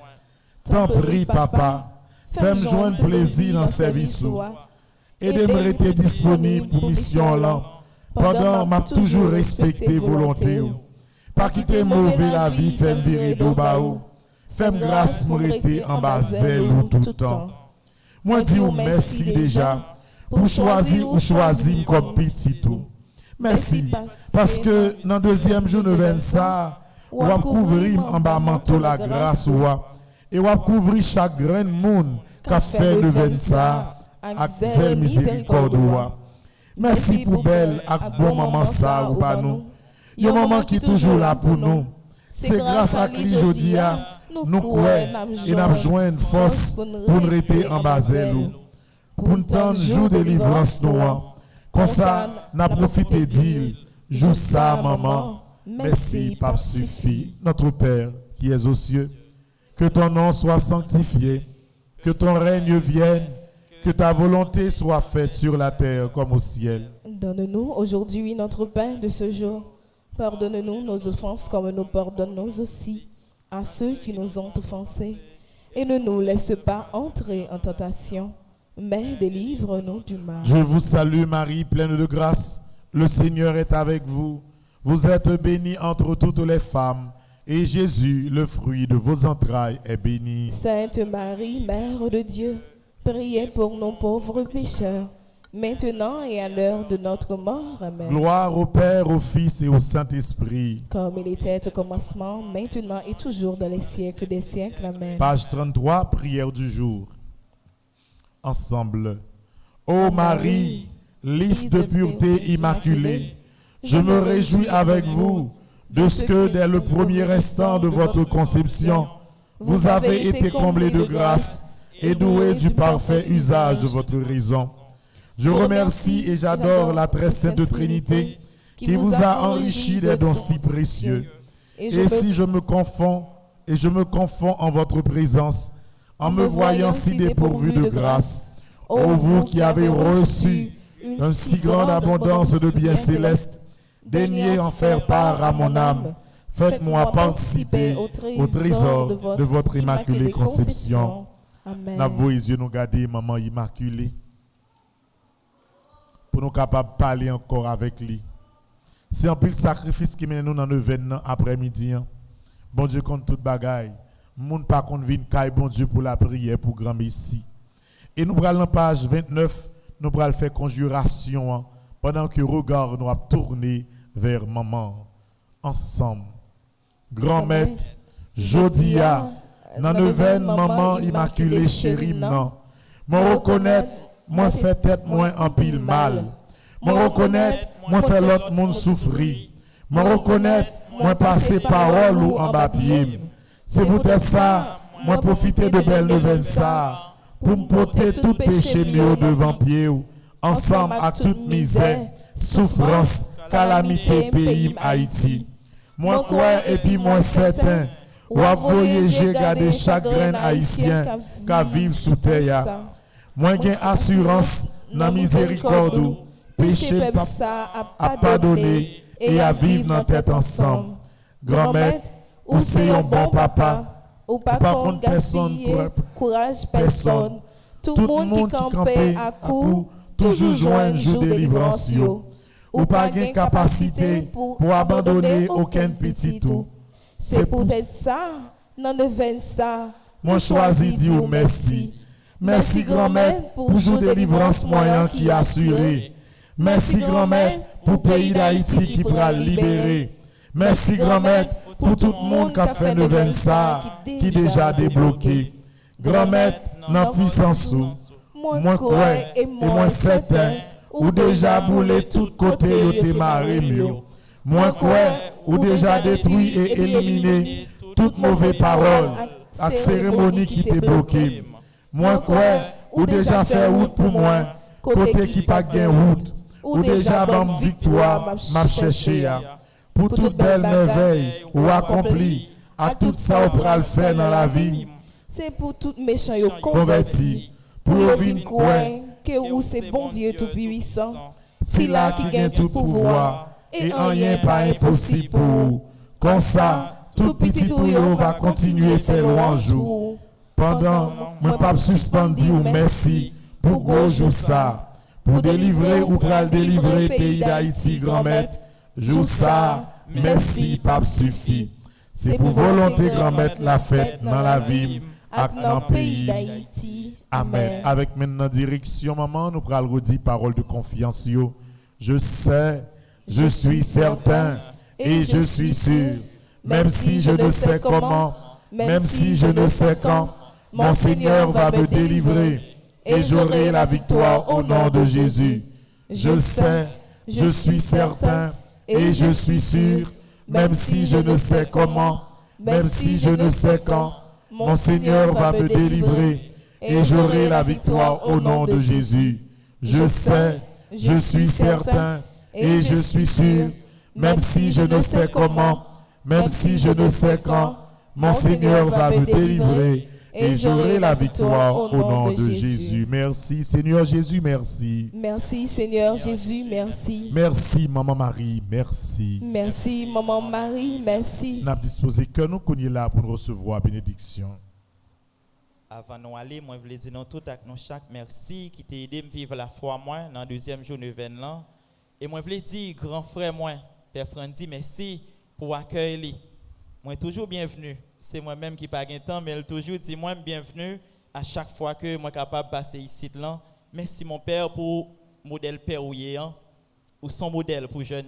T'en prie, papa, fais-moi joindre plaisir dans le service et de me rester disponible pour mission là pendant m'a toujours respecté volonté. Pas quitter mauvais la vie, fais-moi virer d'eau baou. Fais-moi grâce pour rester en Baselou tout le temps. Moi dis ou merci déjà pour choisir ou choisir comme petit tout. Merci parce que dans le deuxième jour de 20 ça, ou va couvrir en bas manteau la grâce et ou va couvrir chaque grain de monde qui a fait le 20 ça avec zèle miséricorde. Merci pour belle avec bon maman ça ou pas nous. Il y a un maman qui est toujours là pour nous. C'est grâce à lui aujourd'hui nous croyons et nous joignons force pour nous rester en Baselou. Pour nous temps jour de délivrance noire. Comme ça, nous avons profité de dire, joue ça maman, merci pape suffit. Notre Père qui es aux cieux, que ton nom soit sanctifié, que ton règne vienne, que ta volonté soit faite sur la terre comme au ciel. Donne-nous aujourd'hui notre pain de ce jour. Pardonne-nous nos offenses comme nous pardonnons aussi à ceux qui nous ont offensés. Et ne nous laisse pas entrer en tentation, mais délivre-nous du mal. Je vous salue Marie, pleine de grâce. Le Seigneur est avec vous. Vous êtes bénie entre toutes les femmes. Et Jésus, le fruit de vos entrailles, est béni. Sainte Marie, Mère de Dieu, priez pour nos pauvres pécheurs, maintenant et à l'heure de notre mort. Amen. Gloire au Père, au Fils et au Saint-Esprit. Comme il était au commencement, maintenant et toujours dans les siècles des siècles. Amen. Page 33, prière du jour. Ensemble. Ô Marie, lys de pureté immaculée, je me réjouis avec vous de ce que dès le premier instant de votre conception, vous avez été comblés de grâce et doués du parfait usage de votre raison. Je remercie et j'adore la très sainte Trinité qui vous a enrichi des dons si précieux. Et si je me confonds en votre présence, en me voyant si dépourvu de grâce, ô vous qui avez reçu une si grande abondance de biens célestes, daignez en faire part à mon âme. Faites-moi participer au trésor de votre immaculée conception. Amen. N'a vos yeux nous garder, maman immaculée, pour nous capables de parler encore avec lui. C'est un peu le sacrifice qui mène nous dans le événement après-midi. Bon Dieu compte toute bagaille. Moun pas qu'on vienne caille bon Dieu pour la prière pour grand Messie. Et nous prenons la page 29, nous prenons faire conjuration pendant que le regard nous a tourné vers maman ensemble. Grand maître, jodia, dans le veine maman immaculée chérie, non. Moi reconnaître, moi fait tête moins en pile mal. Moi reconnaître, moi fait l'autre monde souffrir. Moi reconnaître, moi passer parole ou en bas pied. C'est peut-être ça, moi profiter de belles nouvelles ça. Pour me porter tout péché mieux devant pied. Ensemble à toute misère, souffrance, calamité, pays Haïti. Moi crois et puis moi certain. Ou à voyager, garder chaque grain haïtien qui vivent sous terre. Moi gain assurance dans miséricorde, péché à pardonner et à vivre dans tête ensemble. Grand-mère, ou c'est un bon papa, ou pas contre personne, courage personne. Tout le monde qui campait à coup, toujours joindre jour délivrance. Ou pas gain capacité pour abandonner aucun petit tout. C'est peut-être ça, non de ça. Moi choisis dire merci. Merci grand-mère pour jour délivrance moyen qui assuré. Merci grand-mère pour pays d'Haïti qui pourra libérer. Merci grand-mère pour tout le monde qui a fait de ça, qui déjà débloqué. Grand-mère dans puissance moi crois et moi certain ou déjà boulé tout côté yo te maré mieux. Moi crois ou déjà détruit et éliminé toute mauvaise parole avec cérémonie qui t'est bloqué. Moi crois ou déjà fait route pour moi côté qui pas gain route ou déjà bon victoire m'a cherché pour toute belle merveille ou accompli à tout ça on pourra le faire dans la vie. C'est pour tout méchant yo converti pour venir croire que vous c'est bon Dieu tout puissant. C'est là qui gagne tout pouvoir et rien pas impossible pour vous. Comme ça, tout petit tout va continuer faire louange. Pendant, moi pas suspendu ou merci pour gros jour ça. Pour délivrer ou pour délivrer pays d'Haïti grand-mère. Jour ça, merci pas suffit. C'est pour volonté grand-mère la fête dans la ville et dans le pays d'Haïti. Amen. Avec maintenant direction maman, nous prenons redire parole de confiance. Je sais, je suis certain et je suis sûr, même si je ne sais comment, même si je ne sais quand, mon Seigneur va me délivrer et j'aurai la victoire au nom de Jésus. Je sais, je suis certain et je suis sûr, même si je ne sais comment, même si je ne sais quand, mon Seigneur va me délivrer et j'aurai la victoire au nom de Jésus. Je sais, je suis certain et je suis sûr, même si je ne sais comment, même si je ne sais quand, mon Seigneur va me délivrer et j'aurai la victoire au nom de Jésus. Merci Seigneur Jésus, merci. Merci Seigneur Jésus, merci. Merci Maman Marie, merci. Merci Maman Marie, merci. Nous avons disposé que nous connaissons là pour nous recevoir bénédiction. Avant de nous aller, moi, je voulais dire nous tout avec nous chaque merci qui t'a aidé à vivre la foi moi dans le deuxième jour de l'événement. Et moi, je voulais dire, grand frère, moi, Père Frandi, merci pour accueillir. Moi, toujours bienvenu. C'est moi-même qui n'ai pas de temps, mais elle toujours dit, moi, bienvenue à chaque fois que moi, capable de passer ici. Là. Merci, mon Père, pour le modèle père ou son modèle pour jeunes.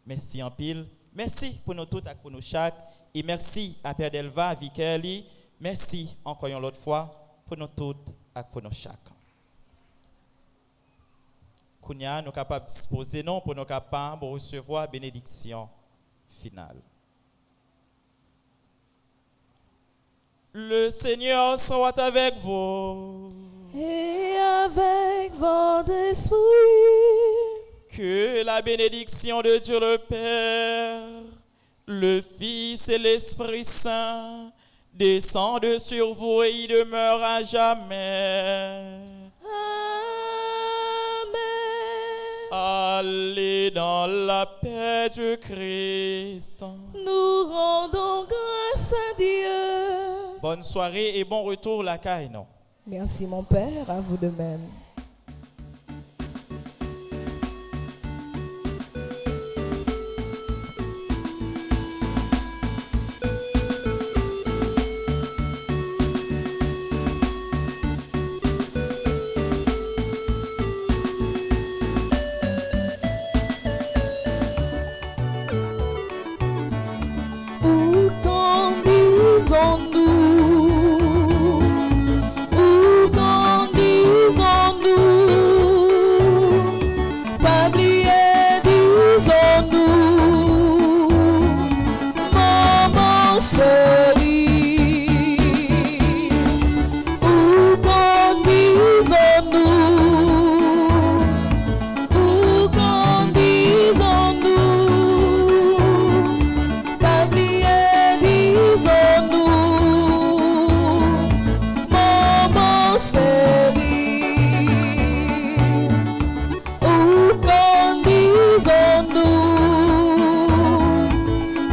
Merci en pile. Merci pour nous tous et pour nous chaque. Et merci à Père Delva, Vicky. Merci encore une autre fois pour nous toutes et pour nous chaque. Kounia, nous sommes capables de disposer non pour nous capables de recevoir la bénédiction finale. Le Seigneur soit avec vous. Et avec votre esprit. Que la bénédiction de Dieu le Père, le Fils et l'Esprit Saint descendent sur vous et y demeurent à jamais. Allez dans la paix du Christ. Nous rendons grâce à Dieu. Bonne soirée et bon retour la caille, non? Merci mon Père, à vous de même. Où qu'en chéri, où conduisons-nous, pas oublier, disons-nous, maman chérie, où conduisons-nous,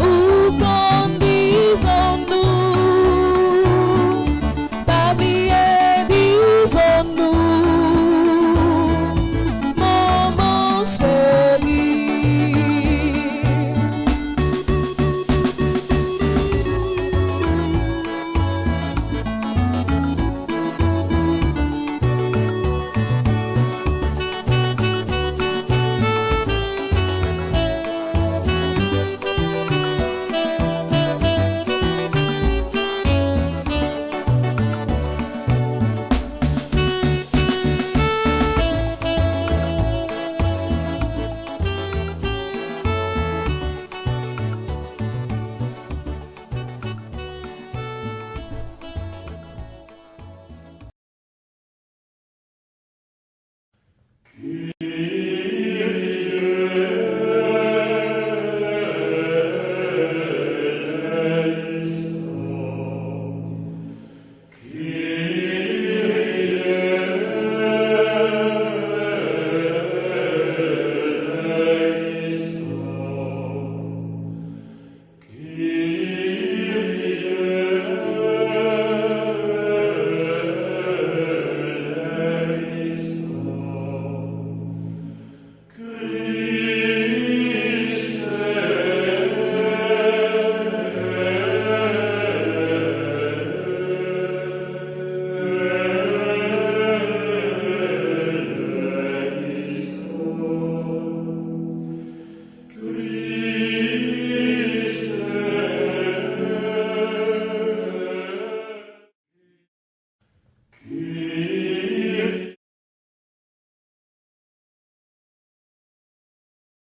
où conduisons-nous, pas oublier, disons-nous, maman chérie. Qui